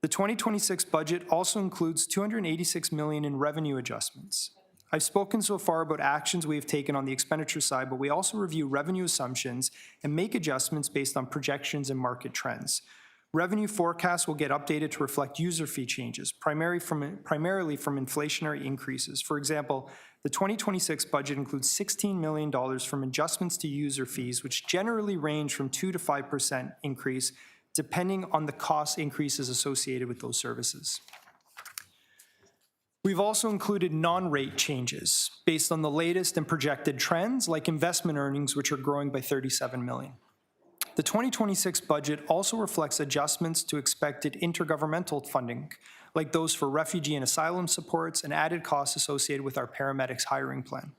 The 2026 budget also includes $286 million in revenue adjustments. I've spoken so far about actions we have taken on the expenditure side, but we also review revenue assumptions and make adjustments based on projections and market trends. Revenue forecasts will get updated to reflect user fee changes, primarily from inflationary increases. For example, the 2026 budget includes $16 million from adjustments to user fees, which generally range from 2 to 5% increase, depending on the cost increases associated with those services. We've also included non-rate changes based on the latest and projected trends, like investment earnings, which are growing by $37 million. The 2026 budget also reflects adjustments to expected intergovernmental funding, like those for refugee and asylum supports and added costs associated with our paramedics hiring plan.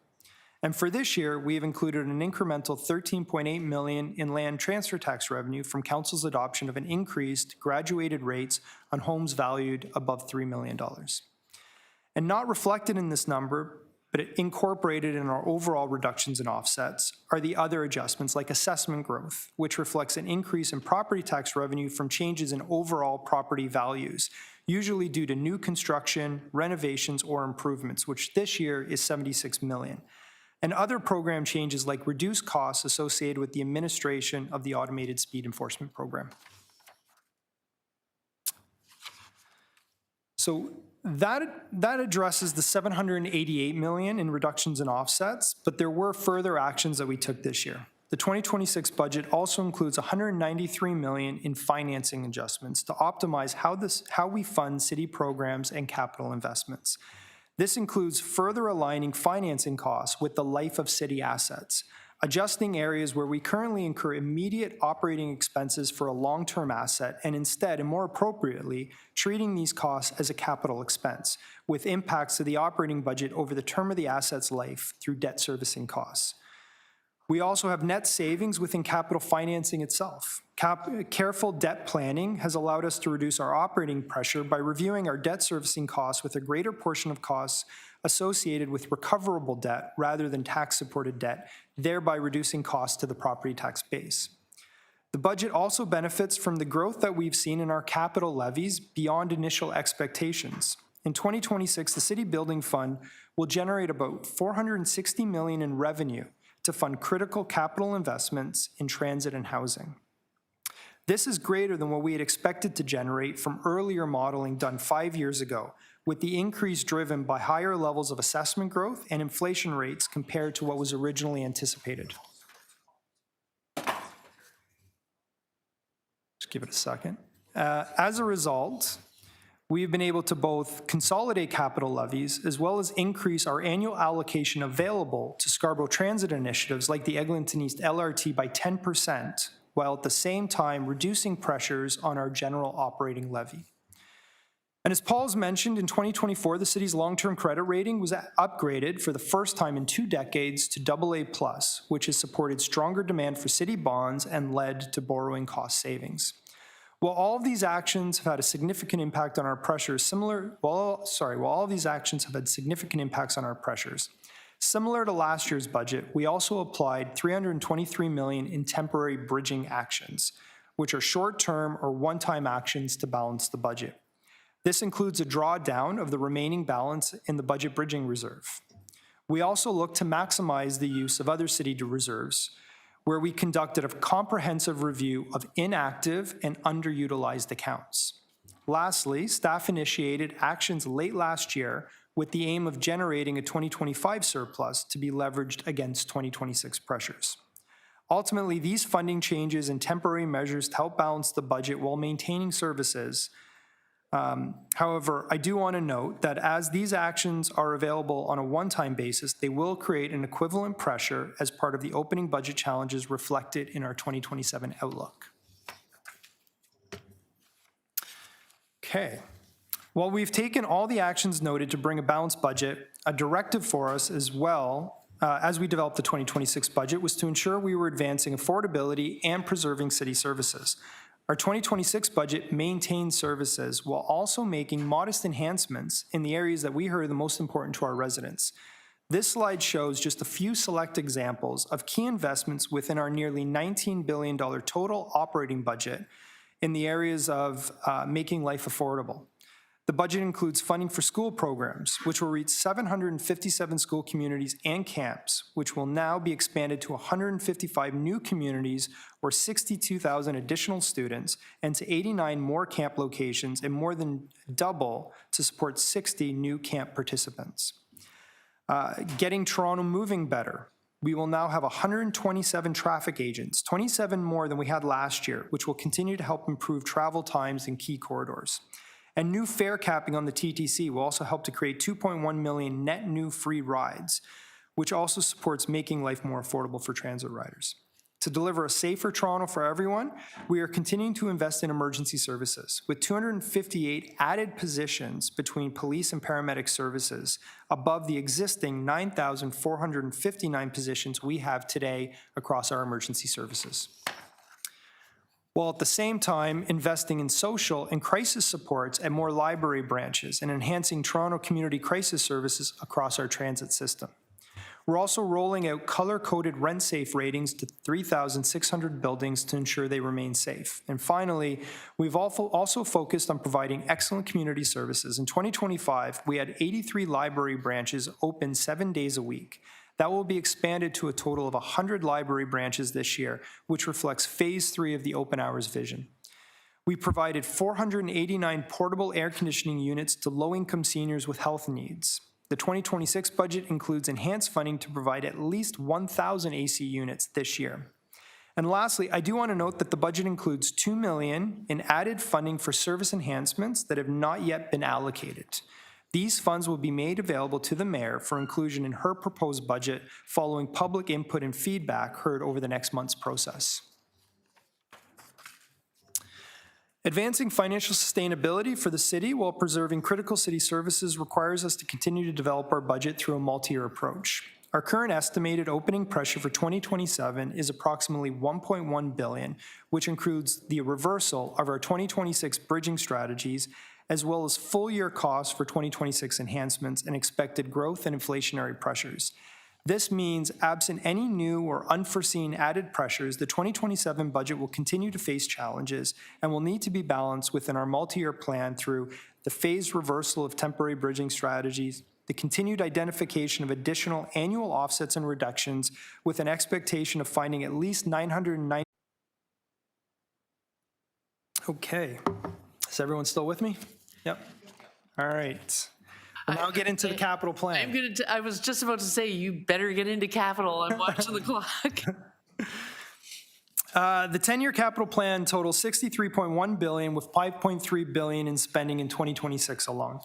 And for this year, we have included an incremental $13.8 million in land transfer tax revenue from Council's adoption of an increased graduated rates on homes valued above $3 million. And not reflected in this number, but incorporated in our overall reductions and offsets, are the other adjustments like assessment growth, which reflects an increase in property tax revenue from changes in overall property values, usually due to new construction, renovations, or improvements, which this year is $76 million. And other program changes like reduced costs associated with the administration of the automated speed enforcement program. So that addresses the $788 million in reductions and offsets, but there were further actions that we took this year. The 2026 budget also includes $193 million in financing adjustments to optimize how we fund city programs and capital investments. This includes further aligning financing costs with the life of city assets, adjusting areas where we currently incur immediate operating expenses for a long-term asset, and instead, and more appropriately, treating these costs as a capital expense, with impacts to the operating budget over the term of the asset's life through debt servicing costs. We also have net savings within capital financing itself. Careful debt planning has allowed us to reduce our operating pressure by reviewing our debt servicing costs with a greater portion of costs associated with recoverable debt rather than tax-supported debt, thereby reducing costs to the property tax base. The budget also benefits from the growth that we've seen in our capital levies beyond initial expectations. In 2026, the City Building Fund will generate about $460 million in revenue to fund critical capital investments in transit and housing. This is greater than what we had expected to generate from earlier modeling done 5 years ago, with the increase driven by higher levels of assessment growth and inflation rates compared to what was originally anticipated. Just give it a second. As a result, we've been able to both consolidate capital levies as well as increase our annual allocation available to Scarborough Transit initiatives like the Eglinton East LRT by 10%, while at the same time reducing pressures on our general operating levy. And as Paul's mentioned, in 2024, the city's long-term credit rating was upgraded for the first time in 2 decades to AA+, which has supported stronger demand for city bonds and led to borrowing cost savings. While all of these actions have had a significant impact on our pressures, similar to last year's budget, we also applied $323 million in temporary bridging actions, which are short-term or one-time actions to balance the budget. This includes a drawdown of the remaining balance in the budget bridging reserve. We also look to maximize the use of other city reserves, where we conducted a comprehensive review of inactive and underutilized accounts. Lastly, staff initiated actions late last year with the aim of generating a 2025 surplus to be leveraged against 2026 pressures. Ultimately, these funding changes and temporary measures to help balance the budget while maintaining services. However, I do want to note that as these actions are available on a one-time basis, they will create an equivalent pressure as part of the opening budget challenges reflected in our 2027 outlook. Okay. While we've taken all the actions noted to bring a balanced budget, a directive for us as well as we developed the 2026 budget was to ensure we were advancing affordability and preserving city services. Our 2026 budget maintains services while also making modest enhancements in the areas that we heard are the most important to our residents. This slide shows just a few select examples of key investments within our nearly $19 billion total operating budget in the areas of making life affordable. The budget includes funding for school programs, which will reach 757 school communities and camps, which will now be expanded to 155 new communities or 62,000 additional students, and to 89 more camp locations and more than double to support 60 new camp participants. Getting Toronto moving better. We will now have 127 traffic agents, 27 more than we had last year, which will continue to help improve travel times in key corridors. And new fare capping on the TTC will also help to create 2.1 million net new free rides, which also supports making life more affordable for transit riders. To deliver a safer Toronto for everyone, we are continuing to invest in emergency services with 258 added positions between police and paramedic services above the existing 9,459 positions we have today across our emergency services, while at the same time investing in social and crisis supports at more library branches and enhancing Toronto community crisis services across our transit system. We're also rolling out color-coded rent-safe ratings to 3,600 buildings to ensure they remain safe. And finally, we've also focused on providing excellent community services. In 2025, we had 83 library branches open 7 days a week. That will be expanded to a total of 100 library branches this year, which reflects Phase 3 of the open hours vision. We provided 489 portable air conditioning units to low-income seniors with health needs. The 2026 budget includes enhanced funding to provide at least 1,000 AC units this year. And lastly, I do want to note that the budget includes $2 million in added funding for service enhancements that have not yet been allocated. These funds will be made available to the mayor for inclusion in her proposed budget following public input and feedback heard over the next month's process. Advancing financial sustainability for the city while preserving critical city services requires us to continue to develop our budget through a multi-year approach. Our current estimated opening pressure for 2027 is approximately $1.1 billion, which includes the reversal of our 2026 bridging strategies, as well as full-year costs for 2026 enhancements and expected growth and inflationary pressures. This means, absent any new or unforeseen added pressures, the 2027 budget will continue to face challenges and will need to be balanced within our multi-year plan through the phased reversal of temporary bridging strategies, the continued identification of additional annual offsets and reductions with an expectation of finding at least 990. Okay, is everyone still with me? Yep. All right. We'll now get into the capital plan. I was just about to say, you better get into capital. I'm watching the clock. The 10-year capital plan totals $63.1 billion with $5.3 billion in spending in 2026 alone.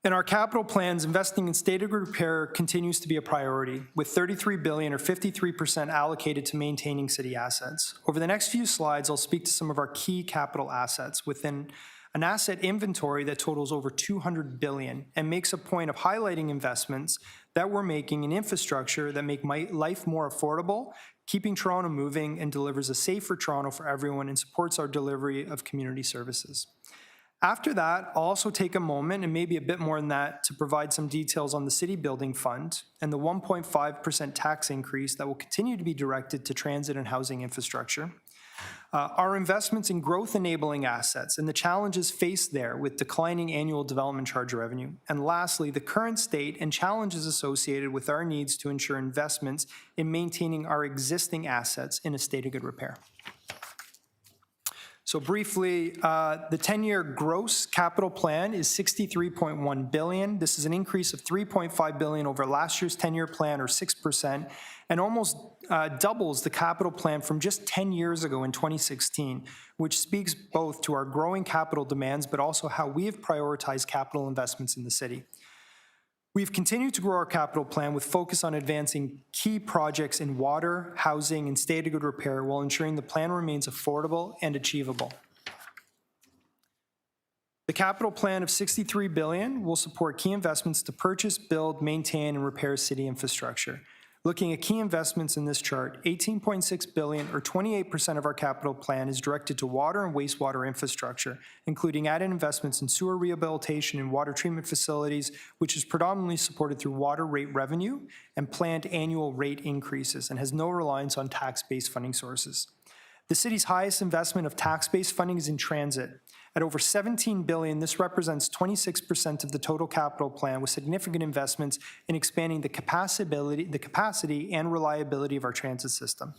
In our capital plans, investing in state-of-the-art repair continues to be a priority, with $33 billion or 53% allocated to maintaining city assets. Over the next few slides, I'll speak to some of our key capital assets within an asset inventory that totals over $200 billion and makes a point of highlighting investments that we're making in infrastructure that make life more affordable, keeping Toronto moving, and delivers a safer Toronto for everyone and supports our delivery of community services. After that, I'll also take a moment, and maybe a bit more than that, to provide some details on the City Building Fund and the 1.5% tax increase that will continue to be directed to transit and housing infrastructure. Our investments in growth-enabling assets and the challenges faced there with declining annual development charge revenue. And lastly, the current state and challenges associated with our needs to ensure investments in maintaining our existing assets in a state of good repair. So briefly, the 10-year gross capital plan is $63.1 billion. This is an increase of $3.5 billion over last year's 10-year plan, or 6%, and almost doubles the capital plan from just 10 years ago in 2016, which speaks both to our growing capital demands, but also how we have prioritized capital investments in the city. We've continued to grow our capital plan with focus on advancing key projects in water, housing, and state of good repair while ensuring the plan remains affordable and achievable. The capital plan of $63 billion will support key investments to purchase, build, maintain, and repair city infrastructure. Looking at key investments in this chart, $18.6 billion or 28% of our capital plan is directed to water and wastewater infrastructure, including added investments in sewer rehabilitation and water treatment facilities, which is predominantly supported through water rate revenue and planned annual rate increases and has no reliance on tax-based funding sources. The city's highest investment of tax-based funding is in transit. At over $17 billion, this represents 26% of the total capital plan, with significant investments in expanding the capacity and reliability of our transit system.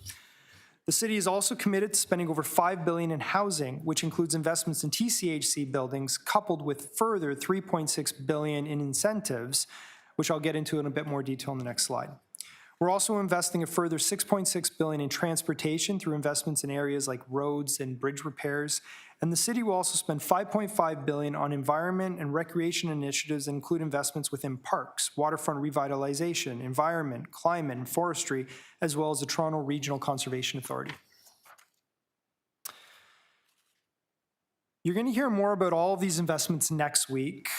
The city is also committed to spending over $5 billion in housing, which includes investments in TCHC buildings, coupled with further $3.6 billion in incentives, which I'll get into in a bit more detail in the next slide. We're also investing a further $6.6 billion in transportation through investments in areas like roads and bridge repairs. And the city will also spend $5.5 billion on environment and recreation initiatives that include investments within parks, waterfront revitalization, environment, climate, and forestry, as well as the Toronto Regional Conservation Authority. You're going to hear more about all of these investments next week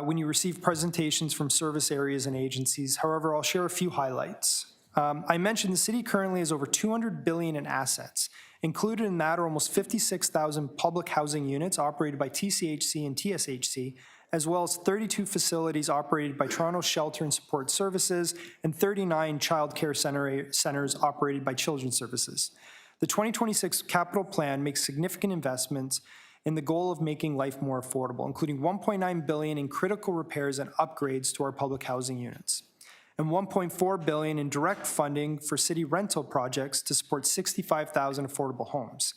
when you receive presentations from service areas and agencies. However, I'll share a few highlights. I mentioned the city currently has over $200 billion in assets. Included in that are almost 56,000 public housing units operated by TCHC and TSHC, as well as 32 facilities operated by Toronto Shelter and Support Services and 39 child care centers operated by Children's Services. The 2026 capital plan makes significant investments in the goal of making life more affordable, including $1.9 billion in critical repairs and upgrades to our public housing units, and $1.4 billion in direct funding for city rental projects to support 65,000 affordable homes.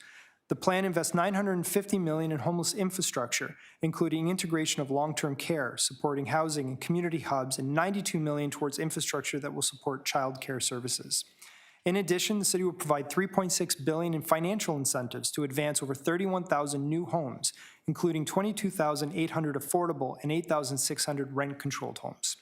The plan invests $950 million in homeless infrastructure, including integration of long-term care, supporting housing and community hubs, and $92 million towards infrastructure that will support child care services. In addition, the city will provide $3.6 billion in financial incentives to advance over 31,000 new homes, including 22,800 affordable and 8,600 rent-controlled homes.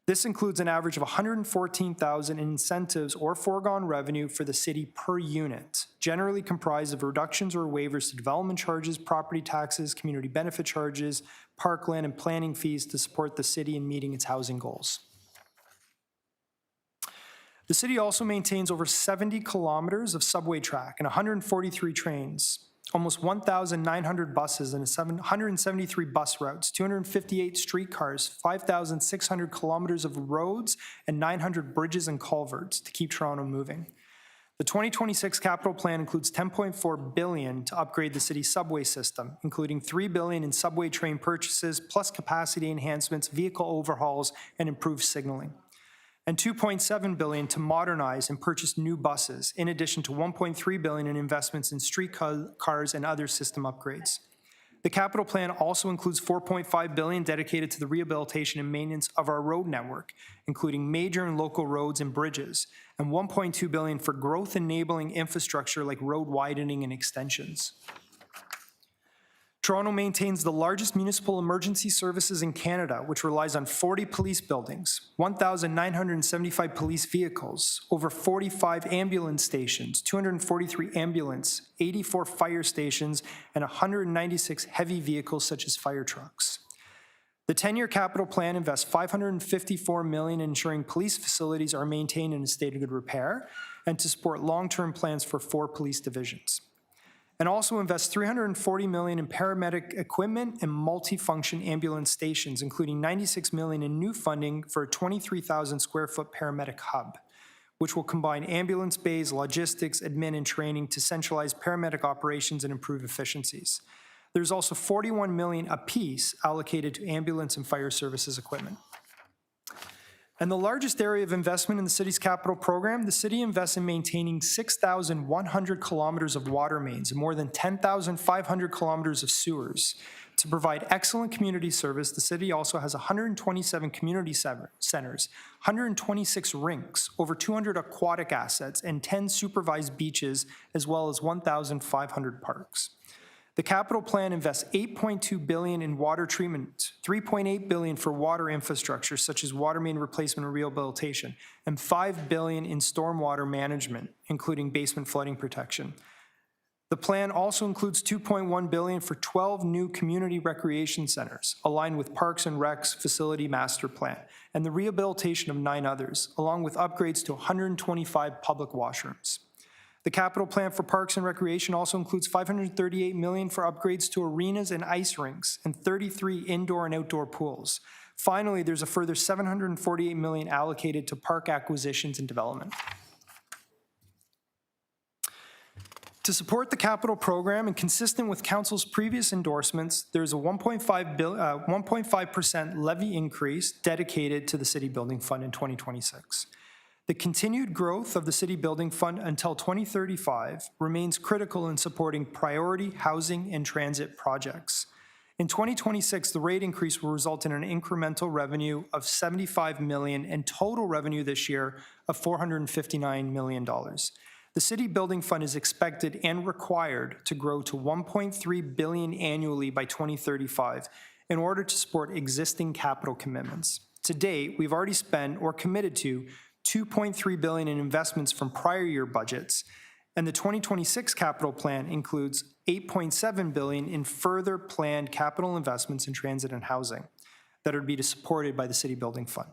This includes an average of $114,000 in incentives or foregone revenue for the city per unit, generally comprised of reductions or waivers to development charges, property taxes, community benefit charges, parkland, and planning fees to support the city in meeting its housing goals. The city also maintains over 70 kilometers of subway track and 143 trains, almost 1,900 buses and 173 bus routes, 258 streetcars, 5,600 kilometers of roads, and 900 bridges and culverts to keep Toronto moving. The 2026 capital plan includes $10.4 billion to upgrade the city's subway system, including $3 billion in subway train purchases, plus capacity enhancements, vehicle overhauls, and improved signaling, and $2.7 billion to modernize and purchase new buses, in addition to $1.3 billion in investments in streetcars and other system upgrades. The capital plan also includes $4.5 billion dedicated to the rehabilitation and maintenance of our road network, including major and local roads and bridges, and $1.2 billion for growth-enabling infrastructure like road widening and extensions. Toronto maintains the largest municipal emergency services in Canada, which relies on 40 police buildings, 1,975 police vehicles, over 45 ambulance stations, 243 ambulance, 84 fire stations, and 196 heavy vehicles such as fire trucks. The 10-year capital plan invests $554 million in ensuring police facilities are maintained in a state of good repair and to support long-term plans for 4 police divisions, and also invests $340 million in paramedic equipment and multifunction ambulance stations, including $96 million in new funding for a 23,000 square foot paramedic hub, which will combine ambulance bays, logistics, admin, and training to centralize paramedic operations and improve efficiencies. There's also $41 million apiece allocated to ambulance and fire services equipment. And the largest area of investment in the city's capital program, the city invests in maintaining 6,100 kilometers of water mains and more than 10,500 kilometers of sewers. To provide excellent community service, the city also has 127 community centers, 126 rinks, over 200 aquatic assets, and 10 supervised beaches, as well as 1,500 parks. The capital plan invests $8.2 billion in water treatment, $3.8 billion for water infrastructure such as water main replacement and rehabilitation, and $5 billion in stormwater management, including basement flooding protection. The plan also includes $2.1 billion for 12 new community recreation centers, aligned with Parks and Rec's facility master plan, and the rehabilitation of 9 others, along with upgrades to 125 public washrooms. The capital plan for Parks and Recreation also includes $538 million for upgrades to arenas and ice rinks and 33 indoor and outdoor pools. Finally, there's a further $748 million allocated to park acquisitions and development. To support the capital program and consistent with Council's previous endorsements, there's a 1.5% levy increase dedicated to the City Building Fund in 2026. The continued growth of the City Building Fund until 2035 remains critical in supporting priority housing and transit projects. In 2026, the rate increase will result in an incremental revenue of $75 million and total revenue this year of $459 million. The City Building Fund is expected and required to grow to $1.3 billion annually by 2035 in order to support existing capital commitments. To date, we've already spent or committed to $2.3 billion in investments from prior year budgets, and the 2026 capital plan includes $8.7 billion in further planned capital investments in transit and housing that are to be supported by the City Building Fund.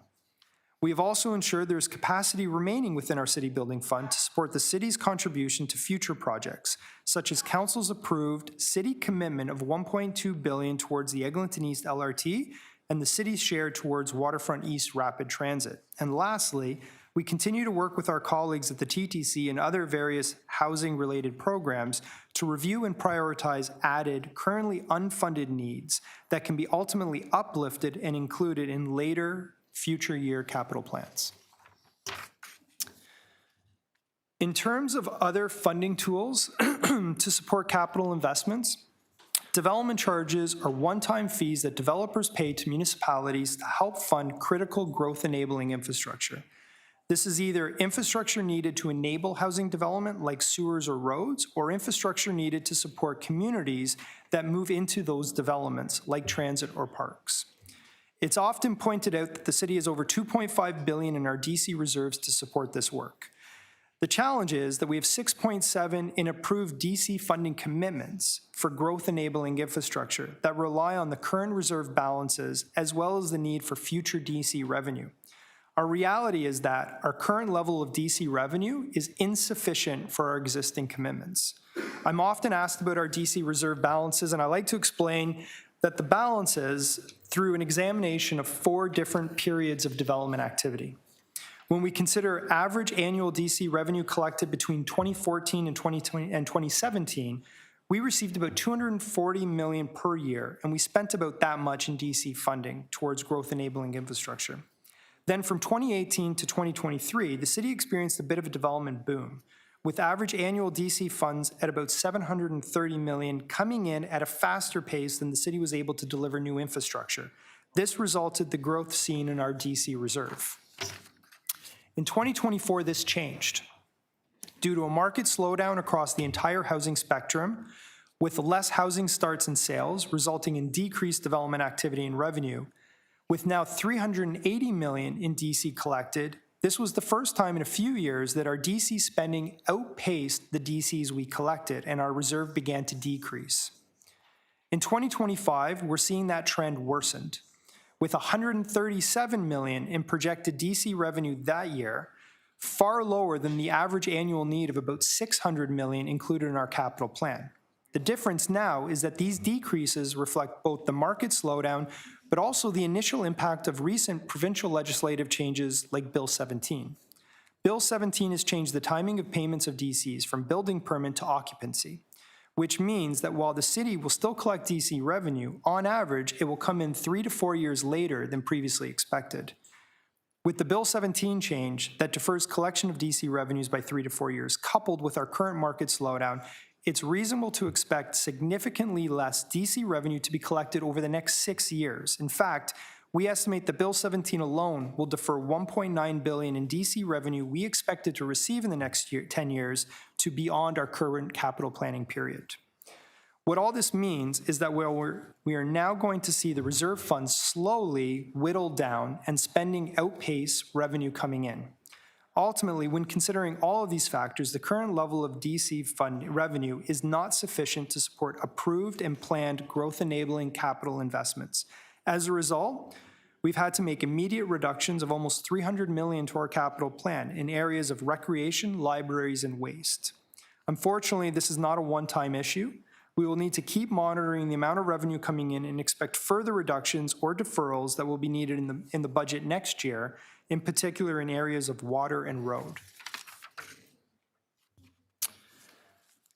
We have also ensured there is capacity remaining within our City Building Fund to support the city's contribution to future projects, such as Council's approved city commitment of $1.2 billion towards the Eglinton East LRT and the city's share towards Waterfront East Rapid Transit. And lastly, we continue to work with our colleagues at the TTC and other various housing-related programs to review and prioritize added, currently unfunded needs that can be ultimately uplifted and included in later future year capital plans. In terms of other funding tools to support capital investments, development charges are one-time fees that developers pay to municipalities to help fund critical growth-enabling infrastructure. This is either infrastructure needed to enable housing development like sewers or roads, or infrastructure needed to support communities that move into those developments like transit or parks. It's often pointed out that the city has over $2.5 billion in our DC reserves to support this work. The challenge is that we have $6.7 in approved DC funding commitments for growth-enabling infrastructure that rely on the current reserve balances as well as the need for future DC revenue. Our reality is that our current level of DC revenue is insufficient for our existing commitments. I'm often asked about our DC reserve balances, and I like to explain that the balances through an examination of 4 different periods of development activity. When we consider average annual DC revenue collected between 2014 and 2017, we received about $240 million per year, and we spent about that much in DC funding towards growth-enabling infrastructure. Then from 2018 to 2023, the city experienced a bit of a development boom, with average annual DC funds at about $730 million coming in at a faster pace than the city was able to deliver new infrastructure. This resulted in the growth seen in our DC reserve. In 2024, this changed. Due to a market slowdown across the entire housing spectrum, with less housing starts and sales, resulting in decreased development activity and revenue, with now $380 million in DC collected, this was the first time in a few years that our DC spending outpaced the DCs we collected, and our reserve began to decrease. In 2025, we're seeing that trend worsened, with $137 million in projected DC revenue that year, far lower than the average annual need of about $600 million included in our capital plan. The difference now is that these decreases reflect both the market slowdown, but also the initial impact of recent provincial legislative changes like Bill 17. Bill 17 has changed the timing of payments of DCs from building permit to occupancy, which means that while the city will still collect DC revenue, on average, it will come in 3 to 4 years later than previously expected. With the Bill 17 change that defers collection of DC revenues by 3 to 4 years, coupled with our current market slowdown, it's reasonable to expect significantly less DC revenue to be collected over the next 6 years. In fact, we estimate that Bill 17 alone will defer $1.9 billion in DC revenue we expected to receive in the next 10 years to beyond our current capital planning period. What all this means is that we are now going to see the reserve funds slowly whittled down and spending outpace revenue coming in. Ultimately, when considering all of these factors, the current level of DC fund revenue is not sufficient to support approved and planned growth-enabling capital investments. As a result, we've had to make immediate reductions of almost $300 million to our capital plan in areas of recreation, libraries, and waste. Unfortunately, this is not a one-time issue. We will need to keep monitoring the amount of revenue coming in and expect further reductions or deferrals that will be needed in the budget next year, in particular in areas of water and road.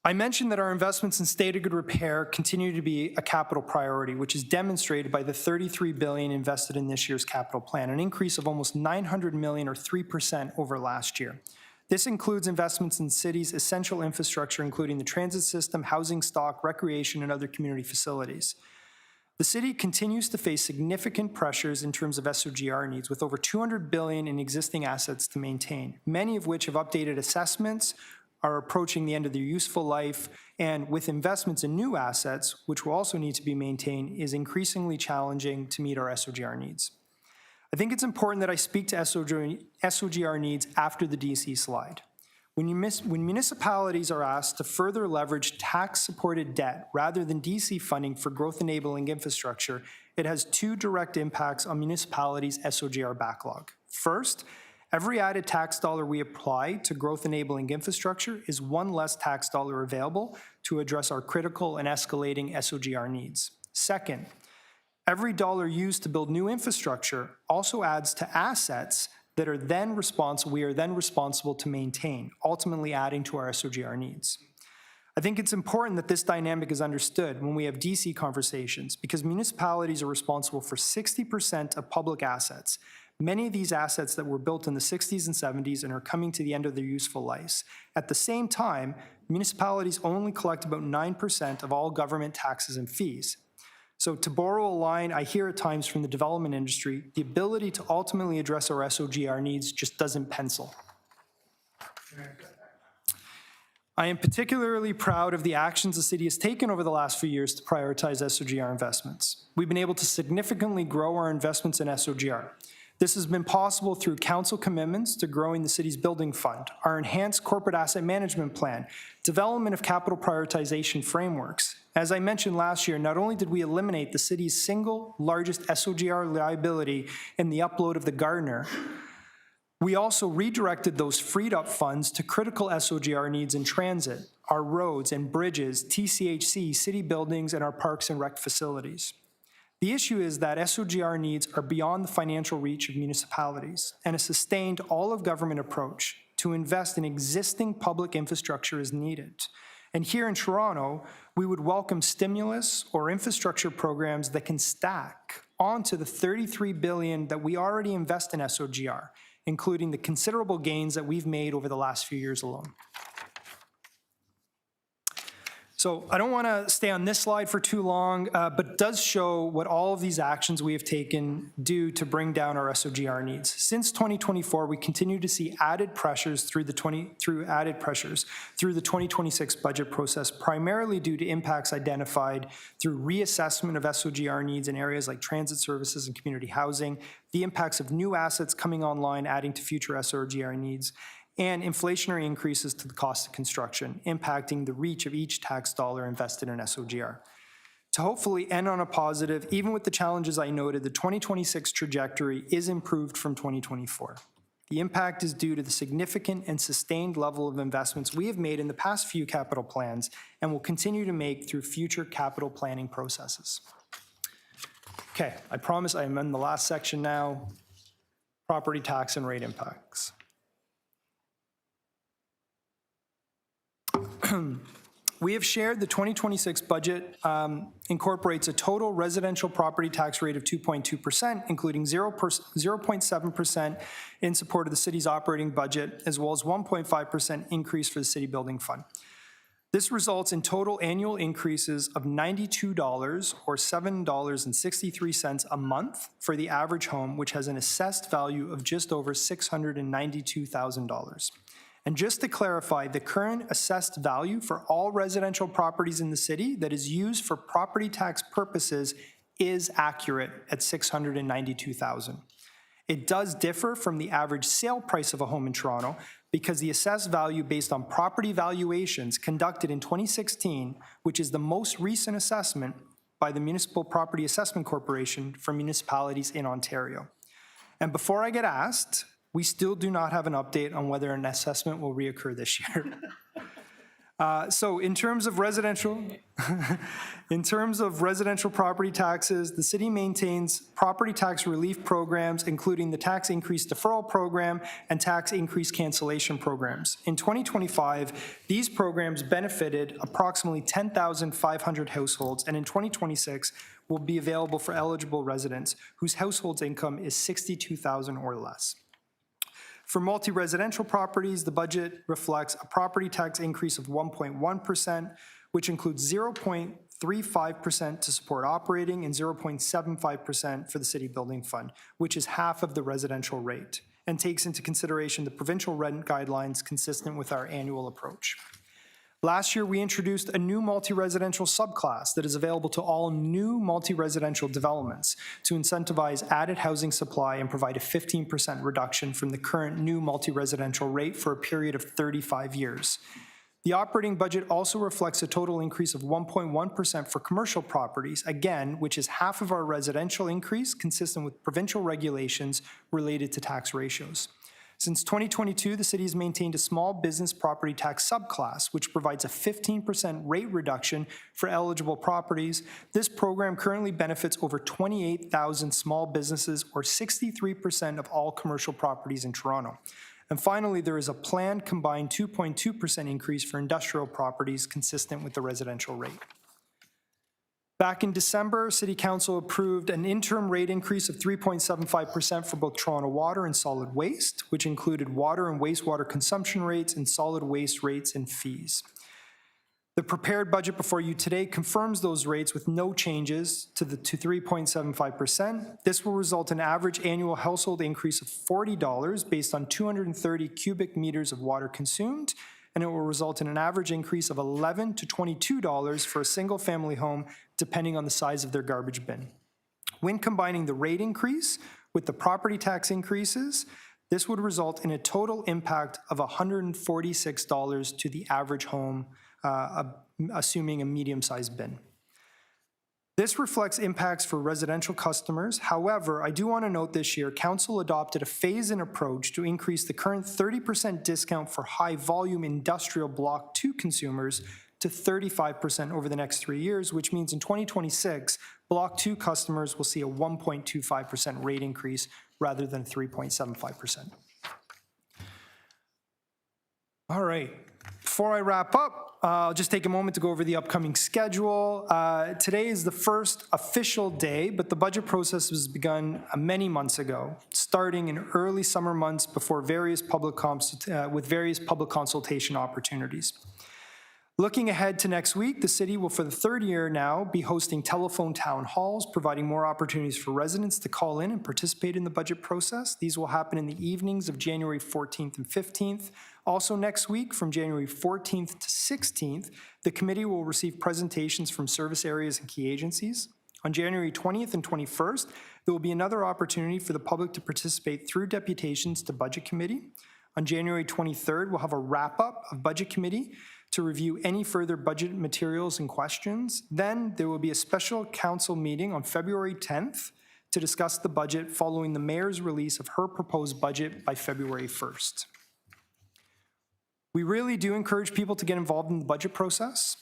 I mentioned that our investments in state of good repair continue to be a capital priority, which is demonstrated by the $33 billion invested in this year's capital plan, an increase of almost $900 million or 3% over last year. This includes investments in cities' essential infrastructure, including the transit system, housing stock, recreation, and other community facilities. The city continues to face significant pressures in terms of SOGR needs, with over $200 billion in existing assets to maintain, many of which have updated assessments, are approaching the end of their useful life, and with investments in new assets, which will also need to be maintained, is increasingly challenging to meet our SOGR needs. I think it's important that I speak to SOGR needs after the DC slide. When municipalities are asked to further leverage tax-supported debt rather than DC funding for growth-enabling infrastructure, it has two direct impacts on municipalities' SOGR backlog. First, every added tax dollar we apply to growth-enabling infrastructure is one less tax dollar available to address our critical and escalating SOGR needs. Second, every dollar used to build new infrastructure also adds to assets that are then we are then responsible to maintain, ultimately adding to our SOGR needs. I think it's important that this dynamic is understood when we have DC conversations, because municipalities are responsible for 60% of public assets. Many of these assets that were built in the 60s and 70s and are coming to the end of their useful lives. At the same time, municipalities only collect about 9% of all government taxes and fees. So to borrow a line I hear at times from the development industry, the ability to ultimately address our SOGR needs just doesn't pencil. I am particularly proud of the actions the city has taken over the last few years to prioritize SOGR investments. We've been able to significantly grow our investments in SOGR. This has been possible through council commitments to growing the city's building fund, our enhanced corporate asset management plan, development of capital prioritization frameworks. As I mentioned last year, not only did we eliminate the city's single largest SOGR liability in the upload of the Gardner, we also redirected those freed up funds to critical SOGR needs in transit, our roads and bridges, TCHC, city buildings, and our parks and rec facilities. The issue is that SOGR needs are beyond the financial reach of municipalities, and a sustained all-of-government approach to invest in existing public infrastructure is needed. And here in Toronto, we would welcome stimulus or infrastructure programs that can stack onto the $33 billion that we already invest in SOGR, including the considerable gains that we've made over the last few years alone. So I don't want to stay on this slide for too long, but it does show what all of these actions we have taken do to bring down our SOGR needs. Since 2024, we continue to see added pressures through the 2026 budget process, primarily due to impacts identified through reassessment of SOGR needs in areas like transit services and community housing, the impacts of new assets coming online adding to future SOGR needs, and inflationary increases to the cost of construction, impacting the reach of each tax dollar invested in SOGR. To hopefully end on a positive, even with the challenges I noted, the 2026 trajectory is improved from 2024. The impact is due to the significant and sustained level of investments we have made in the past few capital plans and will continue to make through future capital planning processes. Okay, I promise I am in the last section now, property tax and rate impacts. We have shared the 2026 budget incorporates a total residential property tax rate of 2.2%, including 0.7% in support of the city's operating budget, as well as 1.5% increase for the city building fund. This results in total annual increases of $92 or $7.63 a month for the average home, which has an assessed value of just over $692,000. And just to clarify, the current assessed value for all residential properties in the city that is used for property tax purposes is accurate at $692,000. It does differ from the average sale price of a home in Toronto because the assessed value based on property valuations conducted in 2016, which is the most recent assessment by the Municipal Property Assessment Corporation for municipalities in Ontario. And before I get asked, we still do not have an update on whether an assessment will reoccur this year. So in terms of residential property taxes, the city maintains property tax relief programs, including the tax increase deferral program and tax increase cancellation programs. In 2025, these programs benefited approximately 10,500 households, and in 2026 will be available for eligible residents whose household's income is $62,000 or less. For multi-residential properties, the budget reflects a property tax increase of 1.1%, which includes 0.3% 0.35% to support operating and 0.75% for the city building fund, which is half of the residential rate, and takes into consideration the provincial rent guidelines consistent with our annual approach. Last year, we introduced a new multi-residential subclass that is available to all new multi-residential developments to incentivize added housing supply and provide a 15% reduction from the current new multi-residential rate for a period of 35 years. The operating budget also reflects a total increase of 1.1% for commercial properties, again, which is half of our residential increase, consistent with provincial regulations related to tax ratios. Since 2022, the city has maintained a small business property tax subclass, which provides a 15% rate reduction for eligible properties. This program currently benefits over 28,000 small businesses, or 63% of all commercial properties in Toronto. And finally, there is a planned combined 2.2% increase for industrial properties consistent with the residential rate. Back in December, City Council approved an interim rate increase of 3.75% for both Toronto Water and solid waste, which included water and wastewater consumption rates and solid waste rates and fees. The prepared budget before you today confirms those rates with no changes to 3.75%. This will result in an average annual household increase of $40 based on 230 cubic meters of water consumed, and it will result in an average increase of $11 to $22 for a single-family home, depending on the size of their garbage bin. When combining the rate increase with the property tax increases, this would result in a total impact of $146 to the average home, assuming a medium-sized bin. This reflects impacts for residential customers. However, I do want to note this year, Council adopted a phase-in approach to increase the current 30% discount for high-volume industrial Block 2 consumers to 35% over the next 3 years, which means in 2026, Block 2 customers will see a 1.25% rate increase rather than 3.75%. All right, before I wrap up, I'll just take a moment to go over the upcoming schedule. Today is the first official day, but the budget process was begun many months ago, starting in early summer months before various public consultation opportunities. Looking ahead to next week, the city will, for the third year now, be hosting telephone town halls, providing more opportunities for residents to call in and participate in the budget process. These will happen in the evenings of January 14th and 15th. Also next week, from January 14th to 16th, the committee will receive presentations from service areas and key agencies. On January 20th and 21st, there will be another opportunity for the public to participate through deputations to Budget Committee. On January 23rd, we'll have a wrap-up of Budget Committee to review any further budget materials and questions. Then there will be a special council meeting on February 10th to discuss the budget following the mayor's release of her proposed budget by February 1st. We really do encourage people to get involved in the budget process.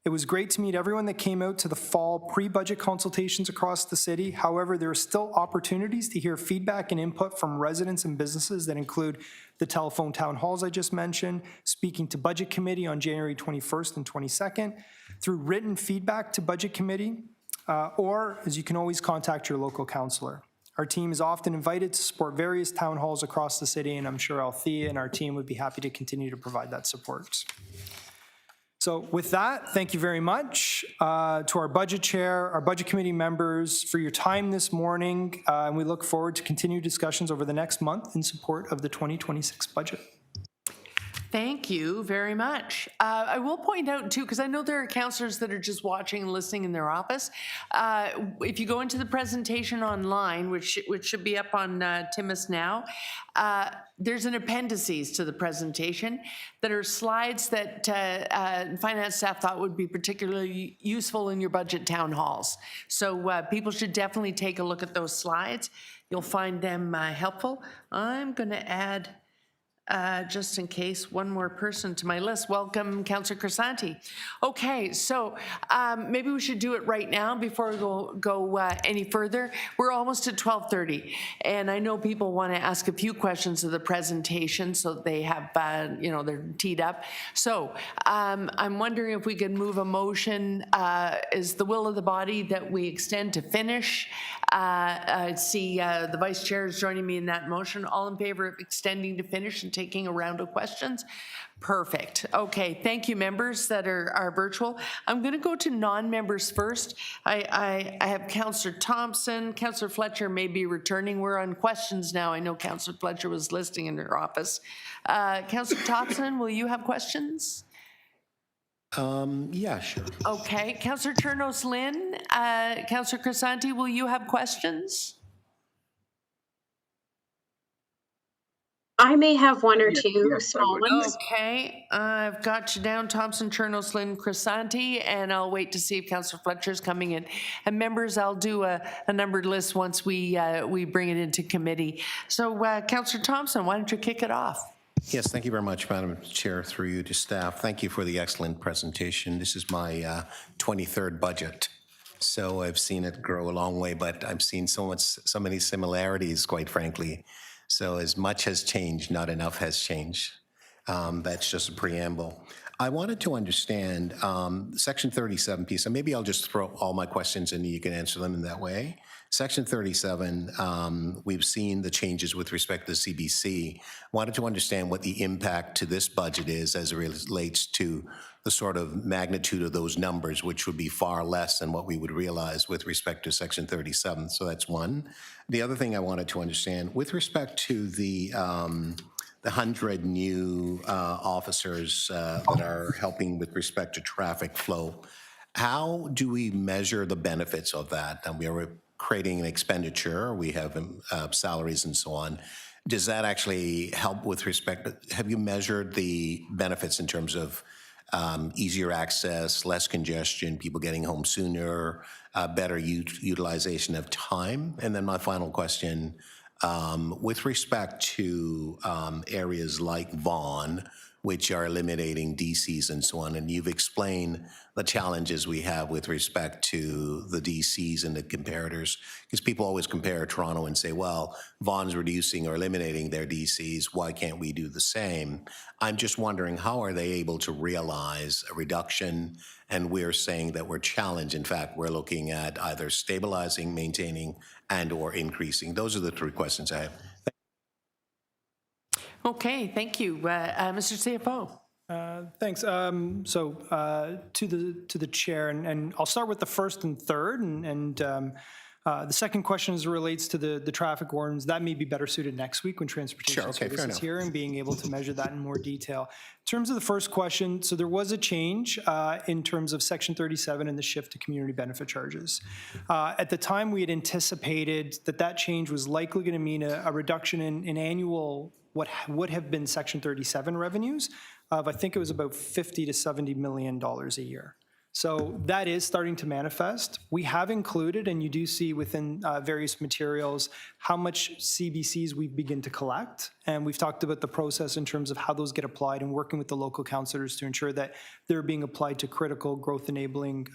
It was great to meet everyone that came out to the fall pre-budget consultations across the city. However, there are still opportunities to hear feedback and input from residents and businesses that include the telephone town halls I just mentioned, speaking to Budget Committee on January 21st and 22nd, through written feedback to Budget Committee, or as you can always contact your local councillor. Our team is often invited to support various town halls across the city, and I'm sure Althea and our team would be happy to continue to provide that support. So with that, thank you very much to our budget chair, our budget committee members for your time this morning, and we look forward to continued discussions over the next month in support of the 2026 budget. Thank you very much. I will point out too, because I know there are councillors that are just watching and listening in their office. If you go into the presentation online, which should be up on Timus now, there's an appendices to the presentation that are slides that finance staff thought would be particularly useful in your budget town halls. So people should definitely take a look at those slides. You'll find them helpful. I'm going to add just in case, one more person to my list. Welcome, Councillor Crisanti. Okay, so maybe we should do it right now before we go any further. We're almost at 12:30, and I know people want to ask a few questions of the presentation, so they have, they're teed up. So I'm wondering if we could move a motion. Is the will of the body that we extend to finish? I see the Vice Chair is joining me in that motion. All in favor of extending to finish taking a round of questions? Perfect. Okay, thank you, members that are virtual. I'm going to go to non-members first. I have Councillor Thompson. Councillor Fletcher may be returning. We're on questions now. I know Councillor Fletcher was listening in her office. Councillor Thompson, will you have questions? Yeah, sure. Okay. Councillor Chernos Lynn, Councillor Crisanti, will you have questions? I may have one or two small ones. Okay, I've got you down, Thompson, Chernos, Lynn, Crisanti, and I'll wait to see if Councillor Fletcher's coming in. And members, I'll do a numbered list once we bring it into committee. So, Councillor Thompson, why don't you kick it off? Yes, thank you very much, Madam Chair, through you to staff. Thank you for the excellent presentation. This is my 23rd budget. So I've seen it grow a long way, but I've seen so many similarities, quite frankly. So as much has changed, not enough has changed. That's just a preamble. I wanted to understand Section 37 piece, and maybe I'll just throw all my questions and you can answer them in that way. Section 37, we've seen the changes with respect to CBC. Wanted to understand what the impact to this budget is as it relates to the sort of magnitude of those numbers, which would be far less than what we would realize with respect to Section 37. So that's one. The other thing I wanted to understand, with respect to the 100 new officers that are helping with respect to traffic flow, how do we measure the benefits of that? And we are creating an expenditure, we have salaries and so on. Does that actually help with respect, have you measured the benefits in terms of easier access, less congestion, people getting home sooner, better utilization of time? And then my final question, with respect to areas like Vaughan, which are eliminating DCs and so on, and you've explained the challenges we have with respect to the DCs and the comparators, because people always compare Toronto and say, well, Vaughan's reducing or eliminating their DCs, why can't we do the same? I'm just wondering, how are they able to realize a reduction? And we're saying that we're challenged. In fact, we're looking at either stabilizing, maintaining, and or increasing. Those are the three questions I have. Okay, thank you. Mr. CFO. Thanks. To the chair, and I'll start with the first and third, and the second question as it relates to the traffic wardens. That may be better suited next week when Transportation Services is here and being able to measure that in more detail. In terms of the first question, so there was a change in terms of Section 37 and the shift to community benefit charges. At the time, we had anticipated that change was likely going to mean a reduction in annual what would have been Section 37 revenues of, I think it was about $50 to $70 million a year. So that is starting to manifest. We have included, and you do see within various materials, how much CBCs we begin to collect. And we've talked about the process in terms of how those get applied and working with the local councillors to ensure that they're being applied to critical growth enabling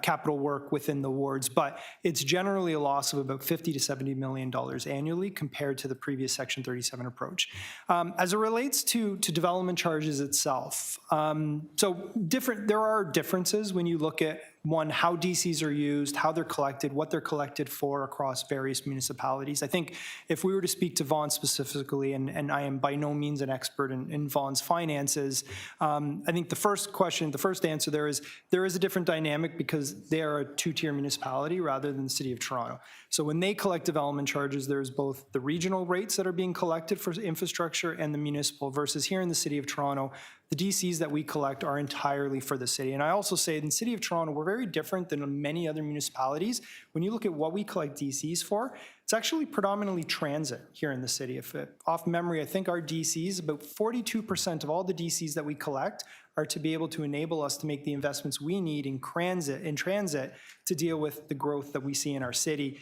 capital work within the wards, but it's generally a loss of about $50 to $70 million annually compared to the previous Section 37 approach. As it relates to development charges itself, there are differences when you look at, one, how DCs are used, how they're collected, what they're collected for across various municipalities. I think if we were to speak to Vaughan specifically, and I am by no means an expert in Vaughan's finances, I think the first answer there is a different dynamic because they are a two-tier municipality rather than the City of Toronto. So when they collect development charges, there's both the regional rates that are being collected for infrastructure and the municipal, versus here in the City of Toronto, the DCs that we collect are entirely for the city. And I also say in the City of Toronto, we're very different than many other municipalities. When you look at what we collect DCs for, it's actually predominantly transit here in the city. Off memory, I think our DCs, about 42% of all the DCs that we collect are to be able to enable us to make the investments we need in transit to deal with the growth that we see in our city.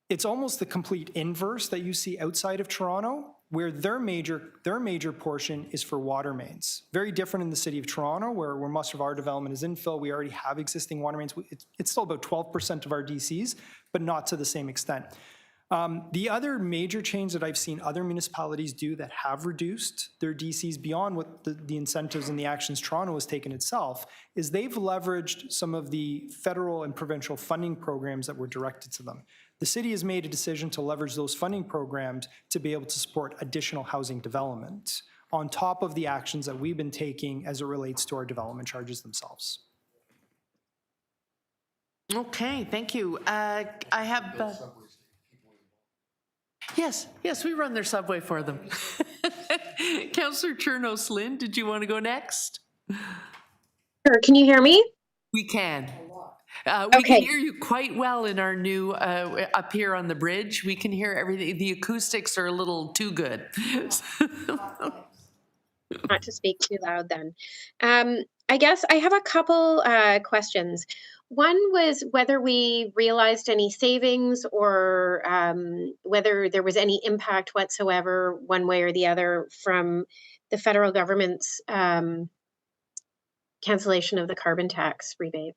It's almost the complete inverse that you see outside of Toronto, where their major portion is for water mains. Very different in the City of Toronto, where most of our development is infill. We already have existing water mains. It's still about 12% of our DCs, but not to the same extent. The other major change that I've seen other municipalities do that have reduced their DCs beyond what the incentives and the actions Toronto has taken itself is they've leveraged some of the federal and provincial funding programs that were directed to them. the city has made a decision to leverage those funding programs to be able to support additional housing development on top of the actions that we've been taking as it relates to our development charges themselves. Okay, thank you. I have. Yes, we run their subway for them. Councillor Chernos-Lynn, did you want to go next? Sure, can you hear me? We can. We Okay. can hear you quite well in our new, up here on the bridge. We can hear everything. The acoustics are a little too good. Not to speak too loud then. I guess I have a couple questions. One was whether we realized any savings or whether there was any impact whatsoever, one way or the other, from the federal government's cancellation of the carbon tax rebate.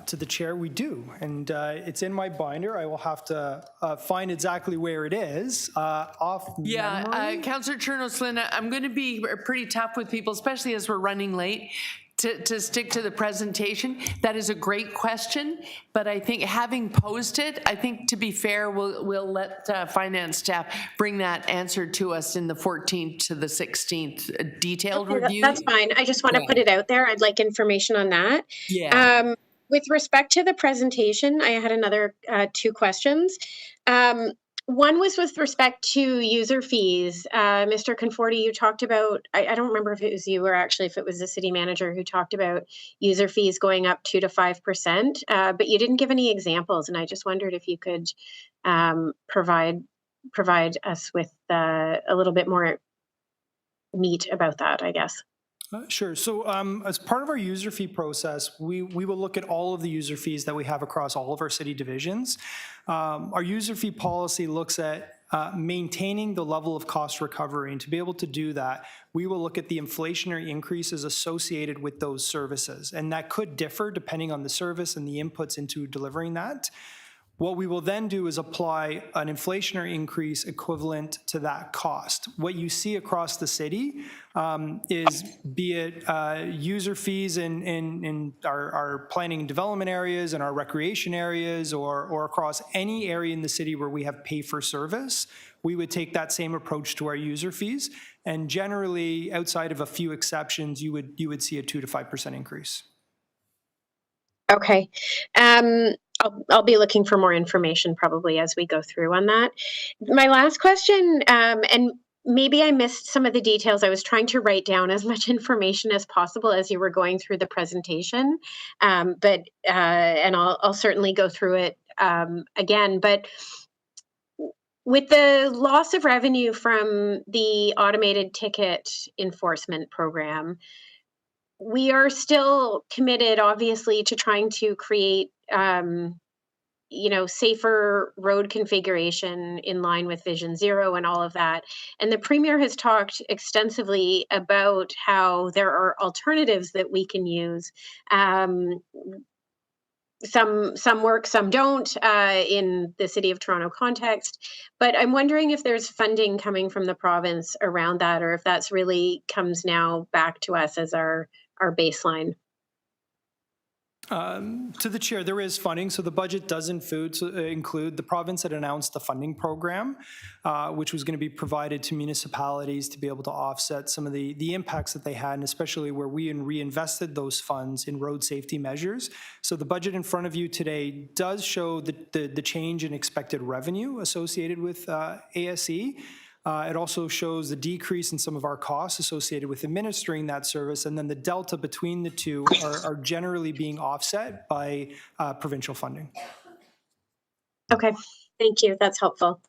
To the chair, we do, and it's in my binder. I will have to find exactly where it is off memory. Councillor Chernos-Lynn, I'm going to be pretty tough with people, especially as we're running late, to stick to the presentation. That is a great question, but I think having posed it, I think to be fair, we'll let finance staff bring that answer to us in the 14th to the 16th detailed review. That's fine. I just want to put it out there. I'd like information on that. Yeah. With respect to the presentation, I had another two questions. One was with respect to user fees. Mr. Conforti, you talked about, I don't remember if it was you or actually if it was the city manager who talked about user fees going up 2 to 5%, but you didn't give any examples. And I just wondered if you could provide us with a little bit more meat about that, I guess. Sure. So as part of our user fee process, we will look at all of the user fees that we have across all of our city divisions. Our user fee policy looks at maintaining the level of cost recovery. And to be able to do that, we will look at the inflationary increases associated with those services. And that could differ depending on the service and the inputs into delivering that. What we will then do is apply an inflationary increase equivalent to that cost. What you see across the city is, be it user fees in our planning and development areas and our recreation areas, or across any area in the city where we have pay for service, we would take that same approach to our user fees. And generally, outside of a few exceptions, you would see a 2 to 5% increase. Okay. I'll be looking for more information probably as we go through on that. My last question, and maybe I missed some of the details. I was trying to write down as much information as possible as you were going through the presentation, and I'll certainly go through it again. But with the loss of revenue from the automated ticket enforcement program, we are still committed, obviously, to trying to create, safer road configuration in line with Vision Zero and all of that. And the Premier has talked extensively about how there are alternatives that we can use. Some work, some don't in the City of Toronto context. But I'm wondering if there's funding coming from the province around that, or if that's really comes now back to us as our baseline. To the chair, there is funding. So the budget does include the province had announced the funding program, which was going to be provided to municipalities to be able to offset some of the impacts that they had, and especially where we reinvested those funds in road safety measures. So the budget in front of you today does show the change in expected revenue associated with ASE. It also shows the decrease in some of our costs associated with administering that service, and then the delta between the two are generally being offset by provincial funding. Okay, thank you. That's helpful.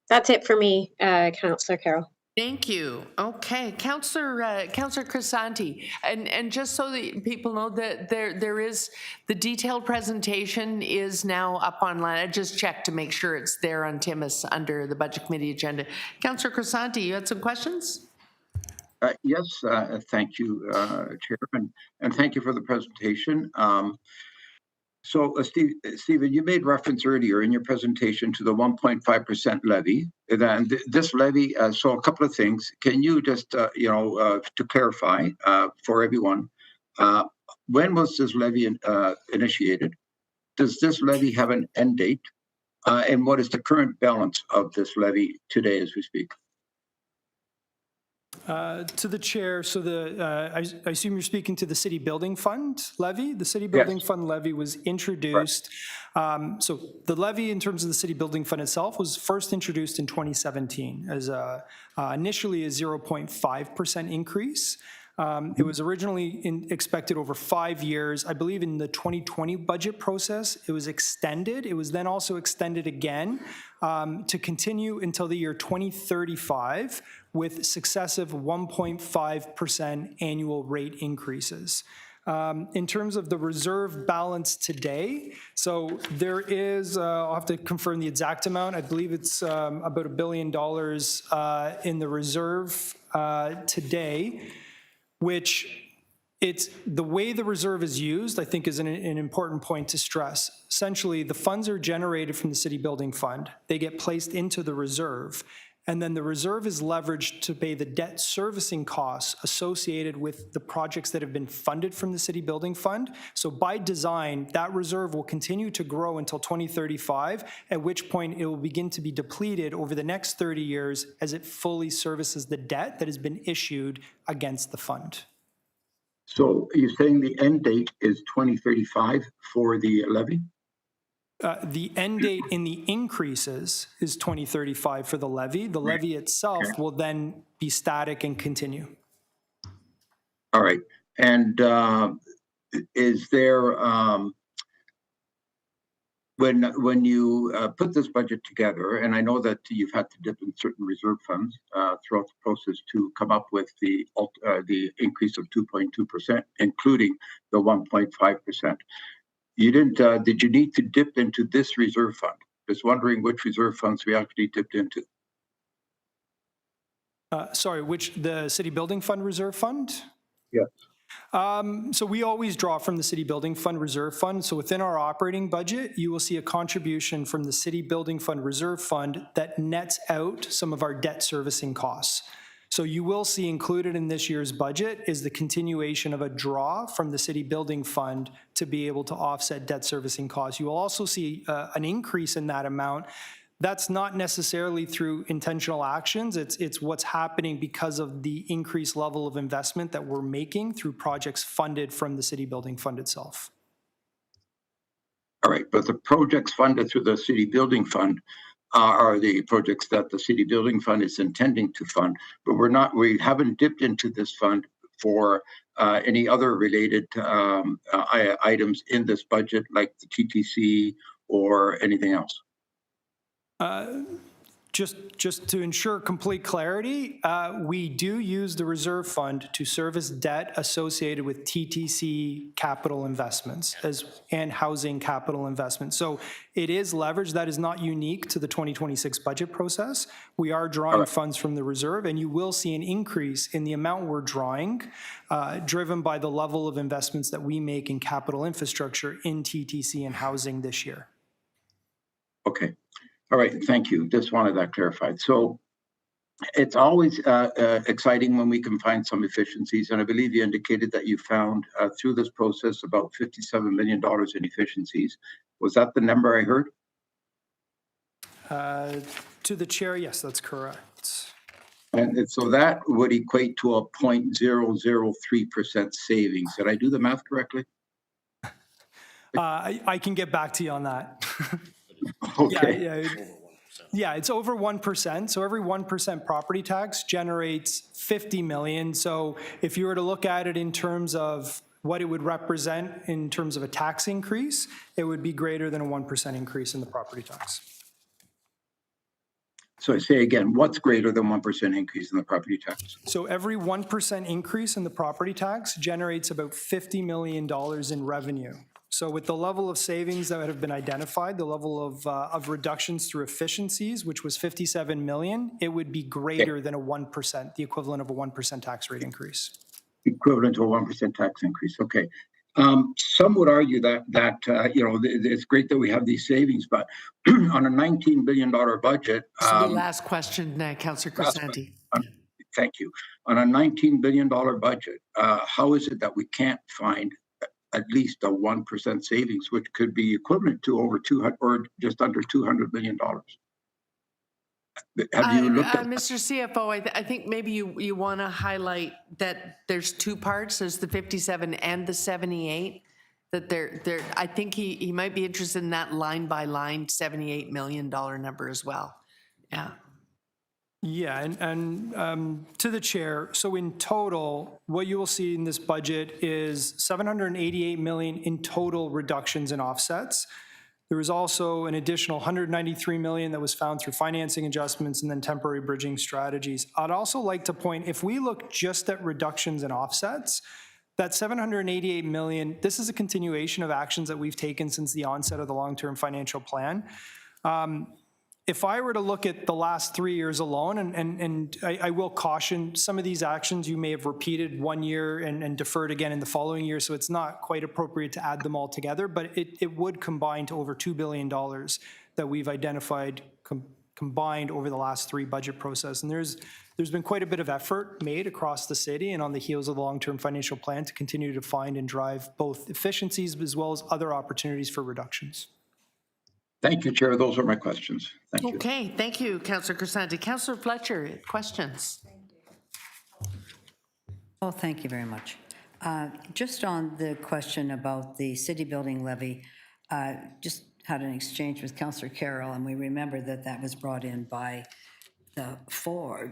That's it for me, Councillor Carroll. Thank you. Okay, Councillor Crisanti, and just so that people know that there is the detailed presentation is now up online. I just checked to make sure it's there on Timis under the Budget Committee agenda. Councillor Crisanti, you had some questions? Yes, thank you, Chair, and thank you for the presentation. So, Stephen, you made reference earlier in your presentation to the 1.5% levy. And this levy, so a couple of things. Can you just, to clarify for everyone, when was this levy initiated? Does this levy have an end date? And what is the current balance of this levy today as we speak? To the chair, so I assume you're speaking to the City Building Fund levy? The City Building Fund levy was introduced. So the levy in terms of the City Building Fund itself was first introduced in 2017 as initially a 0.5% increase. It was originally expected over 5 years. I believe in the 2020 budget process, it was extended. It was then also extended again to continue until the year 2035 with successive 1.5% annual rate increases. In terms of the reserve balance today, so there is, I'll have to confirm the exact amount. I believe it's about $1 billion in the reserve today, which it's the way the reserve is used, I think is an important point to stress. Essentially, the funds are generated from the City Building Fund. They get placed into the reserve, and then the reserve is leveraged to pay the debt servicing costs associated with the projects that have been funded from the City Building Fund. So by design, that reserve will continue to grow until 2035, at which point it will begin to be depleted over the next 30 years as it fully services the debt that has been issued against the fund. So you're saying the end date is 2035 for the levy? The end date in the increases is 2035 for the levy. The levy itself will then be static and continue. All right. And is there, when you put this budget together, and I know that you've had to dip in certain reserve funds throughout the process to come up with the increase of 2.2%, including the 1.5%. You didn't, did you need to dip into this reserve fund? Just wondering which reserve funds we actually dipped into. Sorry, the City Building Fund Reserve Fund? Yes. So we always draw from the City Building Fund Reserve Fund. So within our operating budget, you will see a contribution from the City Building Fund Reserve Fund that nets out some of our debt servicing costs. So you will see included in this year's budget is the continuation of a draw from the City Building Fund to be able to offset debt servicing costs. You will also see an increase in that amount. That's not necessarily through intentional actions. It's what's happening because of the increased level of investment that we're making through projects funded from the City Building Fund itself. All right, but the projects funded through the City Building Fund are the projects that the City Building Fund is intending to fund, but we haven't dipped into this fund for any other related items in this budget, like the TTC or anything else. Just to ensure complete clarity, we do use the reserve fund to service debt associated with TTC capital investments and housing capital investments. So it is leveraged. That is not unique to the 2026 budget process. We are drawing funds from the reserve, and you will see an increase in the amount we're drawing, driven by the level of investments that we make in capital infrastructure in TTC and housing this year. Okay. All right, thank you. Just wanted that clarified. So it's always exciting when we can find some efficiencies, and I believe you indicated that you found through this process about $57 million in efficiencies. Was that the number I heard? To the chair, yes, that's correct. And so that would equate to a 0.003% savings. Did I do the math correctly? I can get back to you on that. Okay. Yeah, it's over 1%. So every 1% property tax generates $50 million. So if you were to look at it in terms of what it would represent in terms of a tax increase, it would be greater than a 1% increase in the property tax. So I say again, what's greater than 1% increase in the property tax? So every 1% increase in the property tax generates about $50 million in revenue. So with the level of savings that have been identified, the level of reductions through efficiencies, which was $57 million, it would be greater than a 1%, the equivalent of a 1% tax rate increase. Equivalent to a 1% tax increase. Okay. Some would argue that it's great that we have these savings, but on a $19 billion budget. So the last question, Councillor Crisanti. Thank you. On a $19 billion budget, how is it that we can't find at least a 1% savings, which could be equivalent to over 200 or just under $200 million. Have you looked at Mr. CFO, I think maybe you want to highlight that there's two parts. There's the 57 and the 78. That I think he might be interested in that line by line $78 million number as well. Yeah. Yeah, and to the chair, so in total, what you will see in this budget is $788 million in total reductions and offsets. There was also an additional $193 million that was found through financing adjustments and then temporary bridging strategies. I'd also like to point, if we look just at reductions and offsets, that $788 million, this is a continuation of actions that we've taken since the onset of the long-term financial plan. If I were to look at the last 3 years alone, and I will caution, some of these actions you may have repeated 1 year and deferred again in the following year, so it's not quite appropriate to add them all together, but it would combine to over $2 billion that we've identified combined over the last 3 budget process. And there's been quite a bit of effort made across the city and on the heels of the long-term financial plan to continue to find and drive both efficiencies as well as other opportunities for reductions. Thank you, Chair. Those are my questions. Thank you. Okay, thank you, Councillor Crisanti. Councillor Fletcher, questions? Well, thank you very much. Just on the question about the city building levy, just had an exchange with Councillor Carroll, and we remember that that was brought in by the Ford,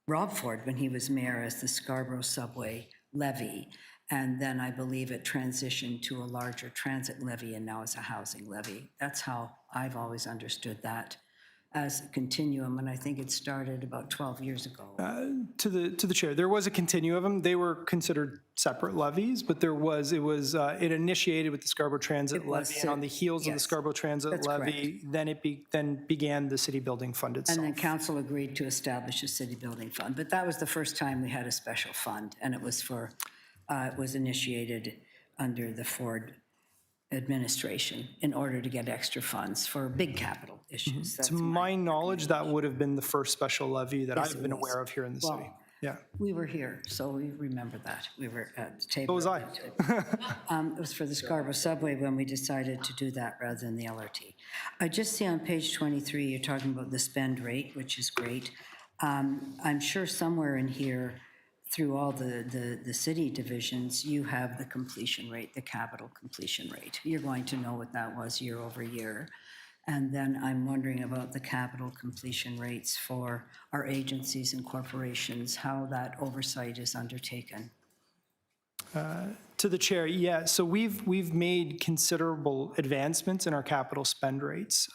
Rob Ford, when he was mayor, as the Scarborough Subway levy. And then I believe it transitioned to a larger transit levy and now it's a housing levy. That's how I've always understood that as a continuum, and I think it started about 12 years ago. To the chair, there was a continuum. They were considered separate levies, but it initiated with the Scarborough Transit levy, and on the heels of the Scarborough Transit levy, then then began the city building fund itself. And then council agreed to establish a city building fund, but that was the first time we had a special fund, and it was initiated under the Ford administration in order to get extra funds for big capital issues. To my knowledge, that would have been the first special levy that I've been aware of here in the city. Well, Yeah. we were here, so we remember that. We were at the table. So was I. It was for the Scarborough Subway when we decided to do that rather than the LRT. I just see on page 23, you're talking about the spend rate, which is great. I'm sure somewhere in here, through all the city divisions, you have the completion rate, the capital completion rate. You're going to know what that was year over year. And then I'm wondering about the capital completion rates for our agencies and corporations, how that oversight is undertaken. To the chair, yeah. So we've made considerable advancements in our capital spend rates.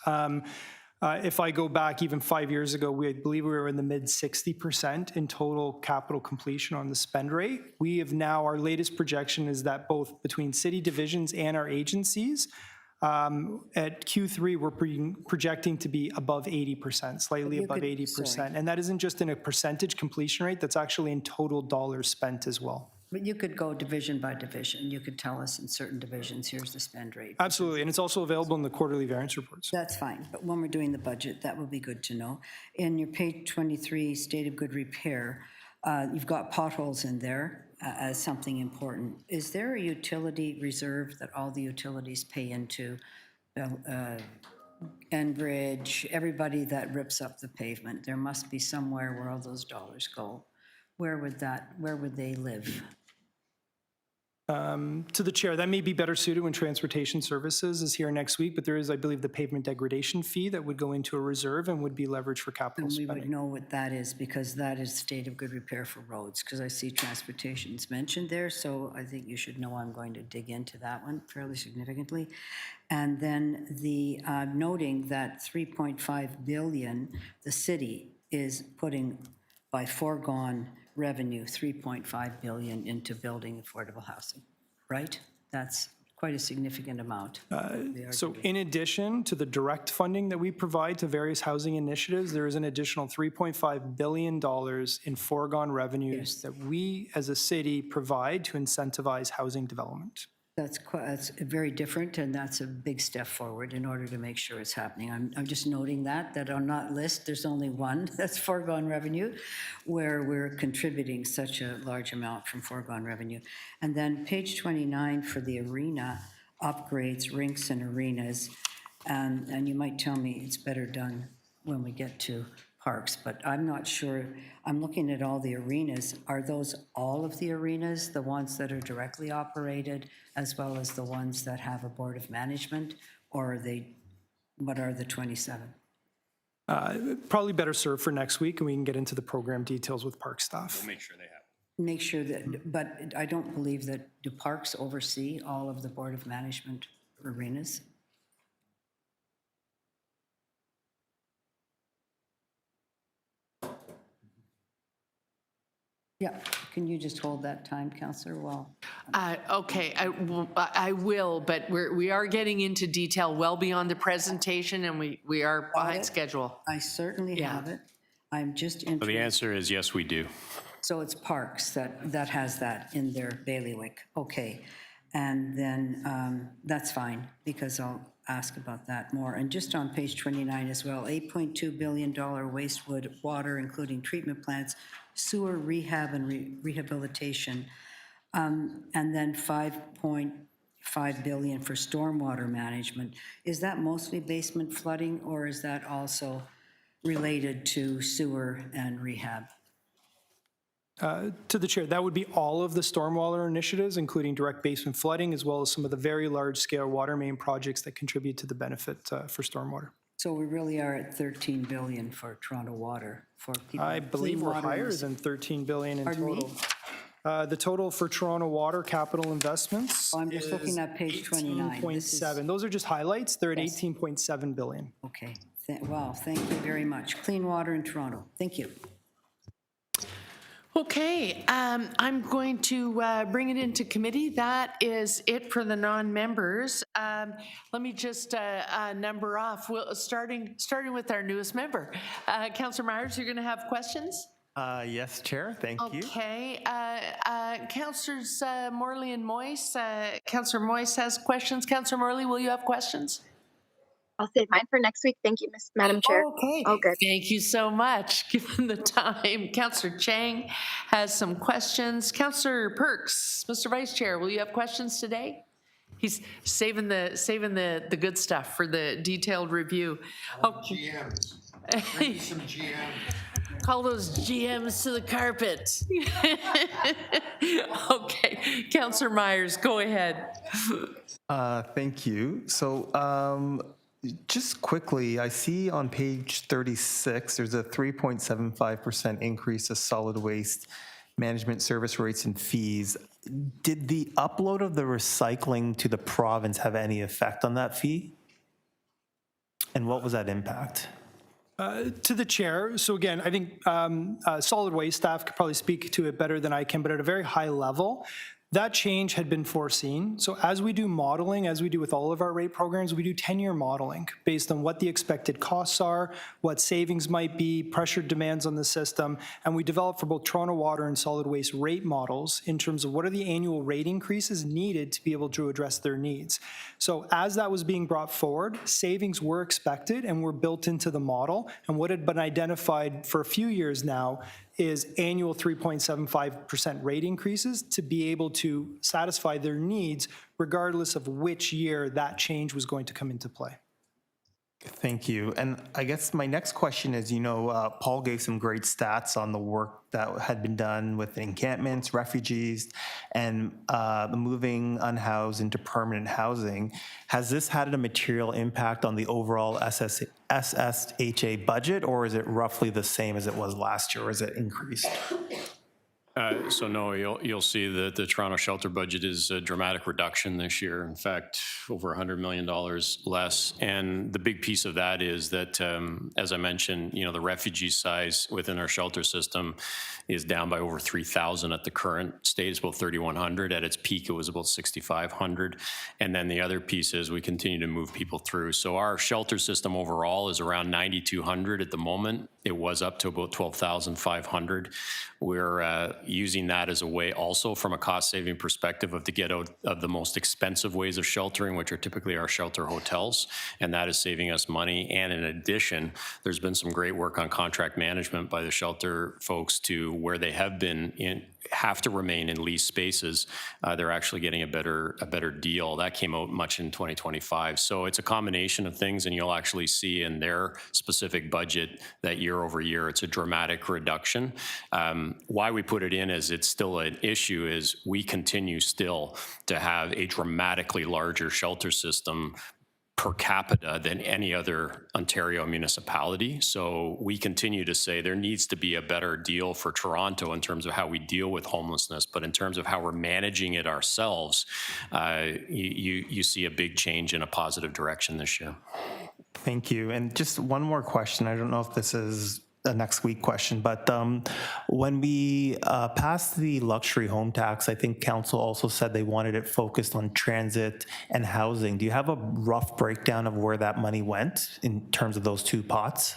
If I go back even 5 years ago, I believe we were in the mid 60% in total capital completion on the spend rate. We have now, our latest projection is that both between city divisions and our agencies, at Q3, we're projecting to be above 80%, slightly above 80%. And that isn't just in a percentage completion rate, that's actually in total dollars spent as well. But you could go division by division. You could tell us in certain divisions, here's the spend rate. Absolutely, and it's also available in the quarterly variance reports. That's fine, but when we're doing the budget, that would be good to know. In your page 23, state of good repair, you've got potholes in there as something important. Is there a utility reserve that all the utilities pay into? Enbridge, everybody that rips up the pavement, there must be somewhere where all those dollars go. Where would they live? To the chair, that may be better suited when transportation services is here next week, but there is, I believe, the pavement degradation fee that would go into a reserve and would be leveraged for capital And we spending. would know what that is because that is state of good repair for roads, because I see transportation's mentioned there, so I think you should know I'm going to dig into that one fairly significantly. And then the noting that 3.5 billion, the city is putting by foregone revenue, 3.5 billion into building affordable housing, right? That's quite a significant amount. So in addition to the direct funding that we provide to various housing initiatives, there is an additional $3.5 billion in foregone revenues that we as a city provide to incentivize housing development. That's very different, and that's a big step forward in order to make sure it's happening. I'm just noting that on that list, there's only one, that's foregone revenue, where we're contributing such a large amount from foregone revenue. And then page 29 for the arena upgrades, rinks and arenas, and you might tell me it's better done when we get to parks, but I'm not sure. I'm looking at all the arenas. Are those all of the arenas, the ones that are directly operated, as well as the ones that have a board of management, or are they, what are the 27? Probably better served for next week, and we can get into the program details with park staff. Make sure they have. Make sure that, but I don't believe that, do parks oversee all of the board of management arenas? Yeah, can you just hold that time, Councillor? Well, Okay, I will, but we are getting into detail well beyond the presentation, and we are behind schedule. I certainly Yeah. have it. I'm just So the interested. answer is yes, we do. So it's parks that has that in their bailiwick. Okay. And then that's fine, because I'll ask about that more. And just on page 29 as well, $8.2 billion wastewater, including treatment plants, sewer rehab and rehabilitation, and then $5.5 billion for stormwater management. Is that mostly basement flooding, or is that also related to sewer and rehab? To the chair, that would be all of the stormwater initiatives, including direct basement flooding, as well as some of the very large-scale water main projects that contribute to the benefit for stormwater. So we really are at 13 billion for Toronto Water for people. I believe clean we're water higher is- than 13 billion in Pardon me? total. The total for Toronto Water capital investments Oh, I'm just looking is at page 29. This is- 18.7. Those are just highlights. They're at Yes. 18.7 billion. Okay, wow, thank you very much. Clean water in Toronto, thank you. Okay, I'm going to bring it into committee. That is it for the non-members. Let me just number off. Starting with our newest member. Councillor Myers, you're going to have questions? Yes, Chair, thank you. Okay, Councillors Morley and Moyse. Councillor Moyse has questions. Councillor Morley, will you have questions? I'll save mine for next week. Thank you, Madam Chair. Okay. Oh, good. Thank you so much, given the time. Councillor Chang has some questions. Councillor Perks, Mr. Vice Chair, will you have questions today? He's saving the good stuff for the detailed review. GMs. Bring me some GMs. Call those GMs to the carpet. Okay, Councillor Myers, go ahead. Thank you. So just quickly, I see on page 36, there's a 3.75% increase of solid waste management service rates and fees. Did the upload of the recycling to the province have any effect on that fee? And what was that impact? To the chair, so again, I think solid waste staff could probably speak to it better than I can, but at a very high level, that change had been foreseen. So as we do modeling, as we do with all of our rate programs, we do 10-year modeling based on what the expected costs are, what savings might be, pressured demands on the system, and we develop for both Toronto Water and solid waste rate models in terms of what are the annual rate increases needed to be able to address their needs. So as that was being brought forward, savings were expected and were built into the model, and what had been identified for a few years now is annual 3.75% rate increases to be able to satisfy their needs regardless of which year that change was going to come into play. Thank you. And I guess my next question is, Paul gave some great stats on the work that had been done with encampments, refugees, and the moving unhoused into permanent housing. Has this had a material impact on the overall SSHA budget, or is it roughly the same as it was last year, or is it increased? So no, you'll see that the Toronto shelter budget is a dramatic reduction this year. In fact, over $100 million less. And the big piece of that is that, as I mentioned, the refugee size within our shelter system is down by over 3,000 at the current state. It's about 3,100. At its peak, it was about 6,500. And then the other piece is we continue to move people through. So our shelter system overall is around 9,200 at the moment. It was up to about 12,500. We're using that as a way also from a cost-saving perspective of to get out of the most expensive ways of sheltering, which are typically our shelter hotels, and that is saving us money. And in addition, there's been some great work on contract management by the shelter folks to where they have to remain in leased spaces. They're actually getting a better deal. That came out much in 2025. So it's a combination of things, and you'll actually see in their specific budget that year over year, it's a dramatic reduction. Why we put it in as it's still an issue is we continue still to have a dramatically larger shelter system per capita than any other Ontario municipality. So we continue to say there needs to be a better deal for Toronto in terms of how we deal with homelessness, but in terms of how we're managing it ourselves, you see a big change in a positive direction this year. Thank you. And just one more question. I don't know if this is a next week question, but when we passed the luxury home tax, I think council also said they wanted it focused on transit and housing. Do you have a rough breakdown of where that money went in terms of those two pots?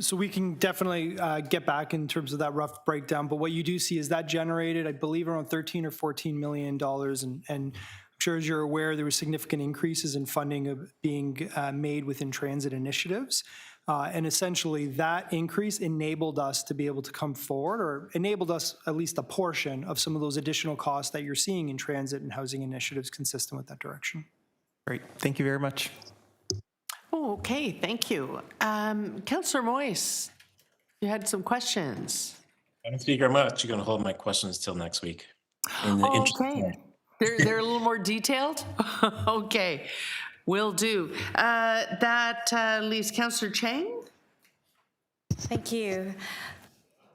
So we can definitely get back in terms of that rough breakdown, but what you do see is that generated, I believe, around $13 or $14 million, and I'm sure as you're aware, there were significant increases in funding being made within transit initiatives. And essentially that increase enabled us to be able to come forward, or enabled us at least a portion of some of those additional costs that you're seeing in transit and housing initiatives consistent with that direction. Great. Thank you very much. Oh, okay, thank you. Councillor Moyes, you had some questions. Madam Speaker, I'm actually going to hold my questions till next week. In the interest of Okay, time. they're a little more detailed? Okay, will do. That leaves Councillor Chang. Thank you.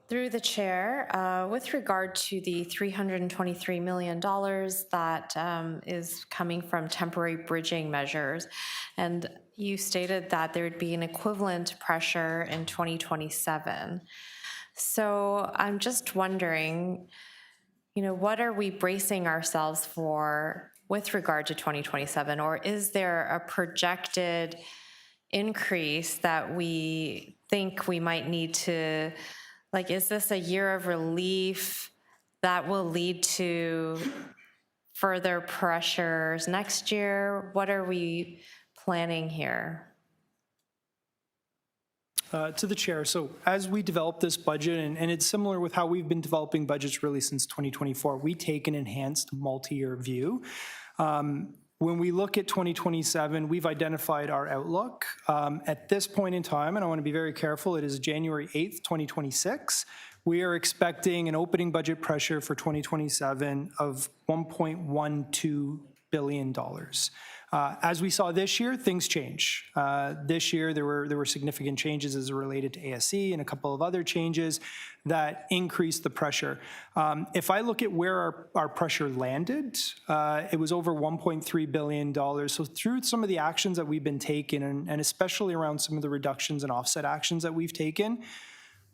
Through the chair, with regard to the $323 million that is coming from temporary bridging measures, and you stated that there would be an equivalent pressure in 2027. So I'm just wondering, what are we bracing ourselves for with regard to 2027? Or is there a projected increase that we think we might need to, is this a year of relief that will lead to further pressures next year? What are we planning here? To the chair, so as we develop this budget, and it's similar with how we've been developing budgets really since 2024, we take an enhanced multi-year view. When we look at 2027, we've identified our outlook. At this point in time, and I want to be very careful, it is January 8th, 2026. We are expecting an opening budget pressure for 2027 of $1.12 billion. As we saw this year, things change. This year, there were significant changes as it related to ASC and a couple of other changes that increased the pressure. If I look at where our pressure landed, it was over $1.3 billion. So through some of the actions that we've been taking, and especially around some of the reductions and offset actions that we've taken,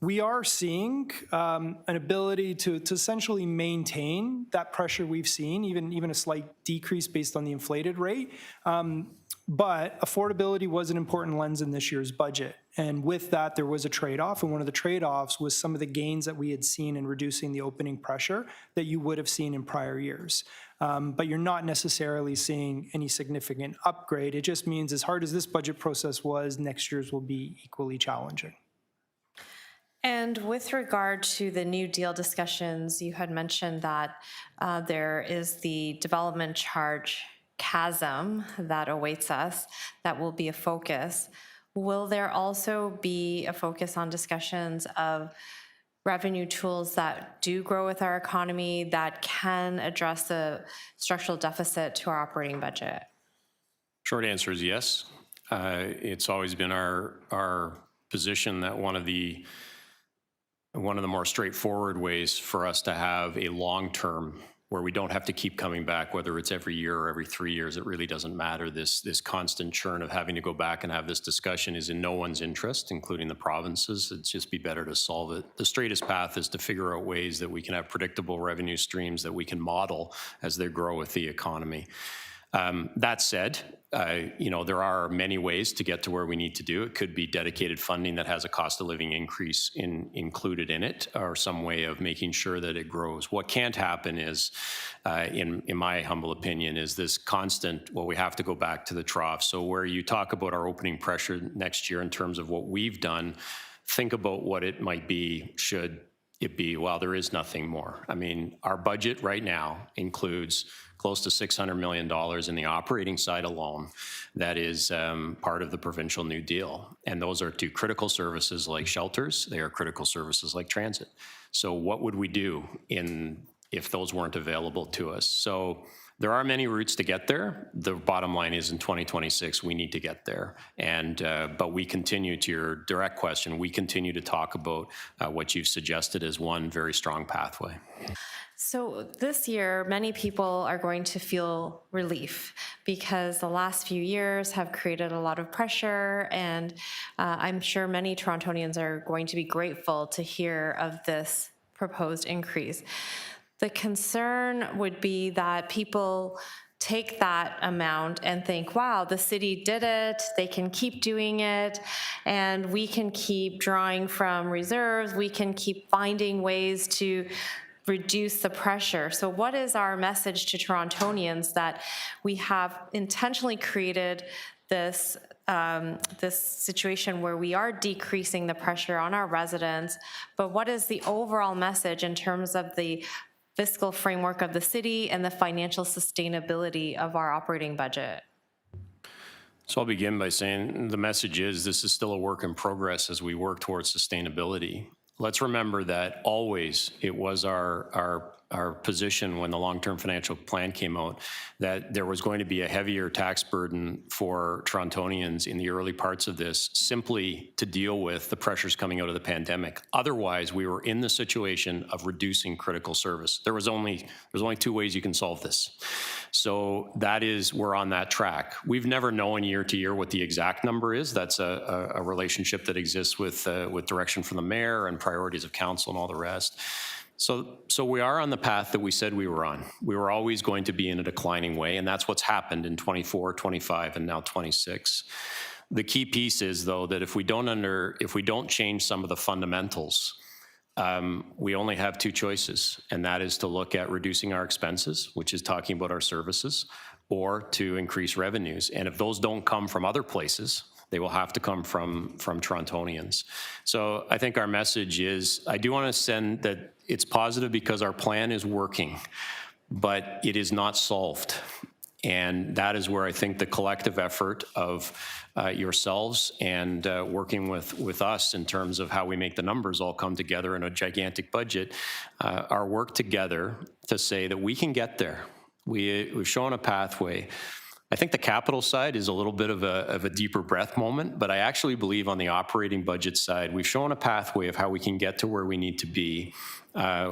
we are seeing an ability to essentially maintain that pressure we've seen, even a slight decrease based on the inflated rate. But affordability was an important lens in this year's budget. And with that, there was a trade-off. And one of the trade-offs was some of the gains that we had seen in reducing the opening pressure that you would have seen in prior years. But you're not necessarily seeing any significant upgrade. It just means as hard as this budget process was, next year's will be equally challenging. And with regard to the New Deal discussions, you had mentioned that there is the development charge chasm that awaits us that will be a focus. Will there also be a focus on discussions of revenue tools that do grow with our economy that can address the structural deficit to our operating budget? Short answer is yes. It's always been our position that one of the more straightforward ways for us to have a long-term where we don't have to keep coming back, whether it's every year or every 3 years, it really doesn't matter. This constant churn of having to go back and have this discussion is in no one's interest, including the provinces. It'd just be better to solve it. The straightest path is to figure out ways that we can have predictable revenue streams that we can model as they grow with the economy. That said, there are many ways to get to where we need to do. It could be dedicated funding that has a cost of living increase included in it, or some way of making sure that it grows. What can't happen is, in my humble opinion, is this constant, well, we have to go back to the trough. So where you talk about our opening pressure next year in terms of what we've done, think about what it might be should it be, well, there is nothing more. I mean, our budget right now includes close to $600 million in the operating side alone. That is part of the provincial New Deal. And those are to critical services like shelters. They are critical services like transit. So what would we do if those weren't available to us? So there are many routes to get there. The bottom line is in 2026, we need to get there. But we continue, to your direct question, we continue to talk about what you've suggested as one very strong pathway. So this year, many people are going to feel relief because the last few years have created a lot of pressure, and I'm sure many Torontonians are going to be grateful to hear of this proposed increase. The concern would be that people take that amount and think, wow, the city did it, they can keep doing it, and we can keep drawing from reserves, we can keep finding ways to reduce the pressure. So what is our message to Torontonians that we have intentionally created this situation where we are decreasing the pressure on our residents, but what is the overall message in terms of the fiscal framework of the city and the financial sustainability of our operating budget? So I'll begin by saying the message is this is still a work in progress as we work towards sustainability. Let's remember that always it was our position when the long-term financial plan came out that there was going to be a heavier tax burden for Torontonians in the early parts of this, simply to deal with the pressures coming out of the pandemic. Otherwise, we were in the situation of reducing critical service. There's only two ways you can solve this. So we're on that track. We've never known year to year what the exact number is. That's a relationship that exists with direction from the mayor and priorities of council and all the rest. So we are on the path that we said we were on. We were always going to be in a declining way, and that's what's happened in 24, 25, and now 26. The key piece is, though, that if we don't change some of the fundamentals, we only have two choices, and that is to look at reducing our expenses, which is talking about our services, or to increase revenues. And if those don't come from other places, they will have to come from Torontonians. So I think our message is, I do want to send that it's positive because our plan is working, but it is not solved. And that is where I think the collective effort of yourselves and working with us in terms of how we make the numbers all come together in a gigantic budget, our work together to say that we can get there. We've shown a pathway. I think the capital side is a little bit of a deeper breath moment, but I actually believe on the operating budget side, we've shown a pathway of how we can get to where we need to be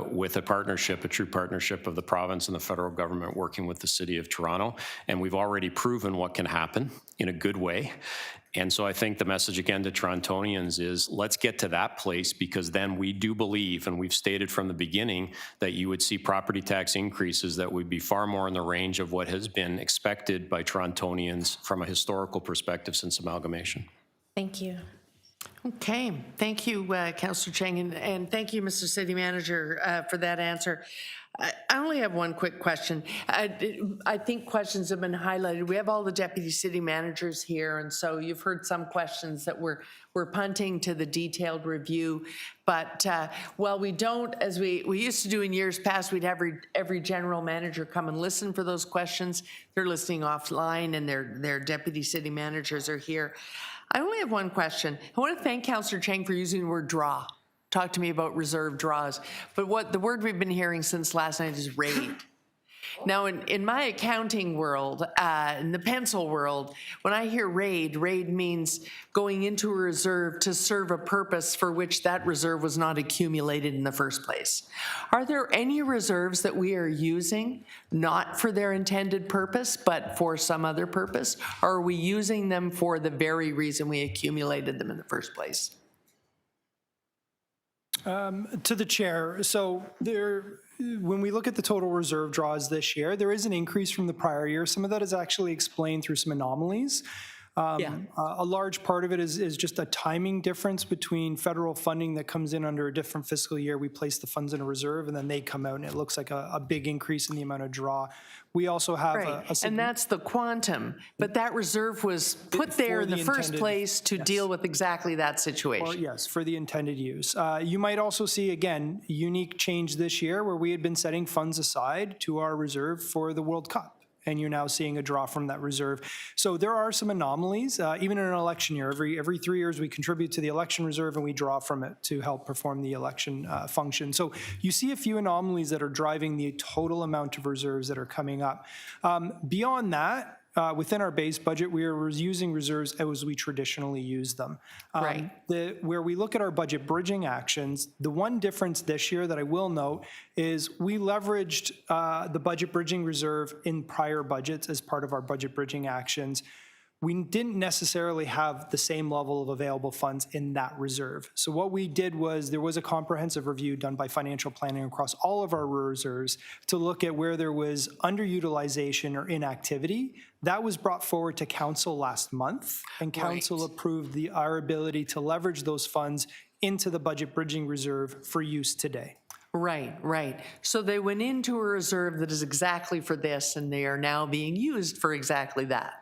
with a true partnership of the province and the federal government working with the City of Toronto. And we've already proven what can happen in a good way. And so I think the message again to Torontonians is let's get to that place, because then we do believe, and we've stated from the beginning, that you would see property tax increases that would be far more in the range of what has been expected by Torontonians from a historical perspective since amalgamation. Thank you. Okay, thank you, Councillor Cheng, and thank you, Mr. City Manager, for that answer. I only have one quick question. I think questions have been highlighted. We have all the deputy city managers here, and so you've heard some questions that we're punting to the detailed review. But while we don't, as we used to do in years past, we'd have every general manager come and listen for those questions. They're listening offline, and their deputy city managers are here. I only have one question. I want to thank Councillor Cheng for using the word draw. Talk to me about reserve draws. But the word we've been hearing since last night is raid. Now, in my accounting world, in the pencil world, when I hear raid means going into a reserve to serve a purpose for which that reserve was not accumulated in the first place. Are there any reserves that we are using not for their intended purpose, but for some other purpose? Or are we using them for the very reason we accumulated them in the first place? To the chair, so when we look at the total reserve draws this year, there is an increase from the prior year. Some of that is actually explained through some anomalies. A large part of it is just a timing difference between federal funding that comes in under a different fiscal year. We place the funds in a reserve, and then they come out, and it looks like a big increase in the amount of draw. We also have and that's the quantum, but that reserve was put there in the first place to deal with exactly that situation. Yes, for the intended use. You might also see, again, a unique change this year where we had been setting funds aside to our reserve for the World Cup, and you're now seeing a draw from that reserve. So there are some anomalies, even in an election year. Every 3 years, we contribute to the election reserve and we draw from it to help perform the election function. So you see a few anomalies that are driving the total amount of reserves that are coming up. Beyond that, within our base budget, we are using reserves as we traditionally use them. Where we look at our budget bridging actions, the one difference this year that I will note is we leveraged the budget bridging reserve in prior budgets as part of our budget bridging actions. We didn't necessarily have the same level of available funds in that reserve. So what we did was there was a comprehensive review done by financial planning across all of our reserves to look at where there was underutilization or inactivity. That was brought forward to council last month, and council approved our ability to leverage those funds into the budget bridging reserve for use today. Right. So they went into a reserve that is exactly for this, and they are now being used for exactly that.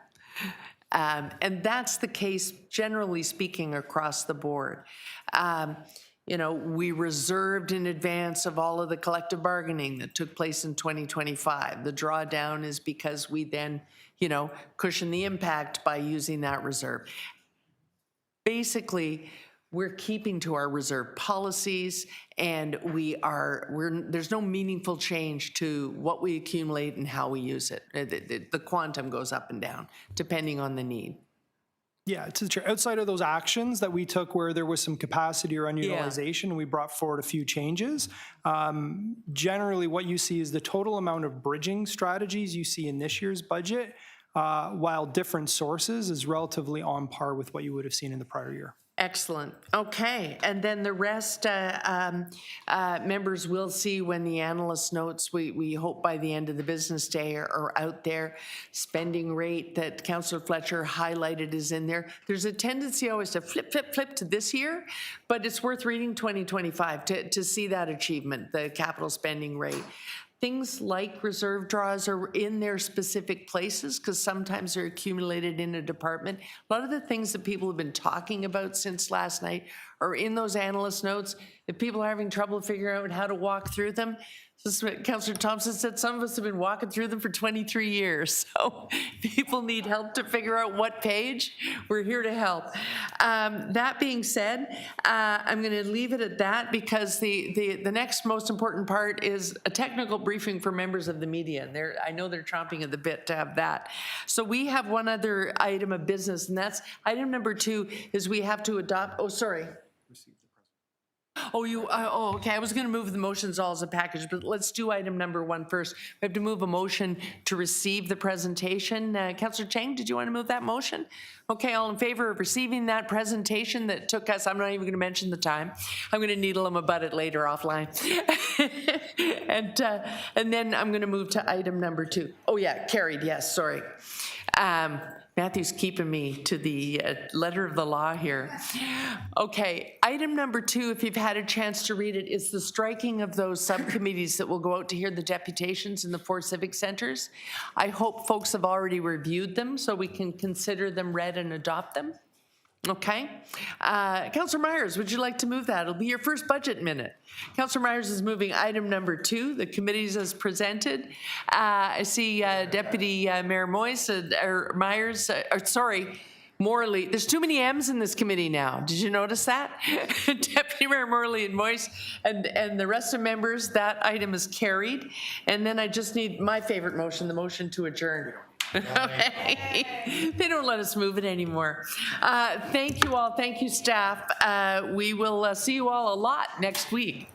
And that's the case, generally speaking, across the board. We reserved in advance of all of the collective bargaining that took place in 2025. The drawdown is because we then, cushion the impact by using that reserve. Basically, we're keeping to our reserve policies, and there's no meaningful change to what we accumulate and how we use it. The quantum goes up and down depending on the need. Yeah, to the chair. Outside of those actions that we took where there was some capacity or underutilization, we brought forward a few changes. Generally, what you see is the total amount of bridging strategies you see in this year's budget, while different sources, is relatively on par with what you would have seen in the prior year. Excellent. Okay. And then the rest members will see when the analyst notes, we hope by the end of the business day are out there. Spending rate that Councillor Fletcher highlighted is in there. There's a tendency always to flip to this year, but it's worth reading 2025 to see that achievement, the capital spending rate. Things like reserve draws are in their specific places because sometimes they're accumulated in a department. A lot of the things that people have been talking about since last night are in those analyst notes. If people are having trouble figuring out how to walk through them, this is what Councillor Thompson said, some of us have been walking through them for 23 years. So people need help to figure out what page. We're here to help. That being said, I'm going to leave it at that because the next most important part is a technical briefing for members of the media. And I know they're chomping at the bit to have that. So we have one other item of business, and that's item number 2 is we have to adopt, okay. I was going to move the motions all as a package, but let's do item number 1 first. We have to move a motion to receive the presentation. Councillor Chang, did you want to move that motion? Okay, all in favor of receiving that presentation that took us, I'm not even going to mention the time. I'm going to needle them about it later offline. and then I'm going to move to item number 2. Oh yeah, carried, yes, sorry. Matthew's keeping me to the letter of the law here. Okay, item number 2, if you've had a chance to read it, is the striking of those subcommittees that will go out to hear the deputations in the 4 civic centers. I hope folks have already reviewed them so we can consider them read and adopt them. Okay. Councillor Myers, would you like to move that? It'll be your first budget minute. Councillor Myers is moving item number 2, the committees as presented. I see Deputy Mayor Morley. There's too many M's in this committee now. Did you notice that? Deputy Mayor Morley and Moyes and the rest of members, that item is carried. And then I just need my favorite motion, the motion to adjourn. They don't let us move it anymore. Thank you all. Thank you, staff. We will see you all a lot next week.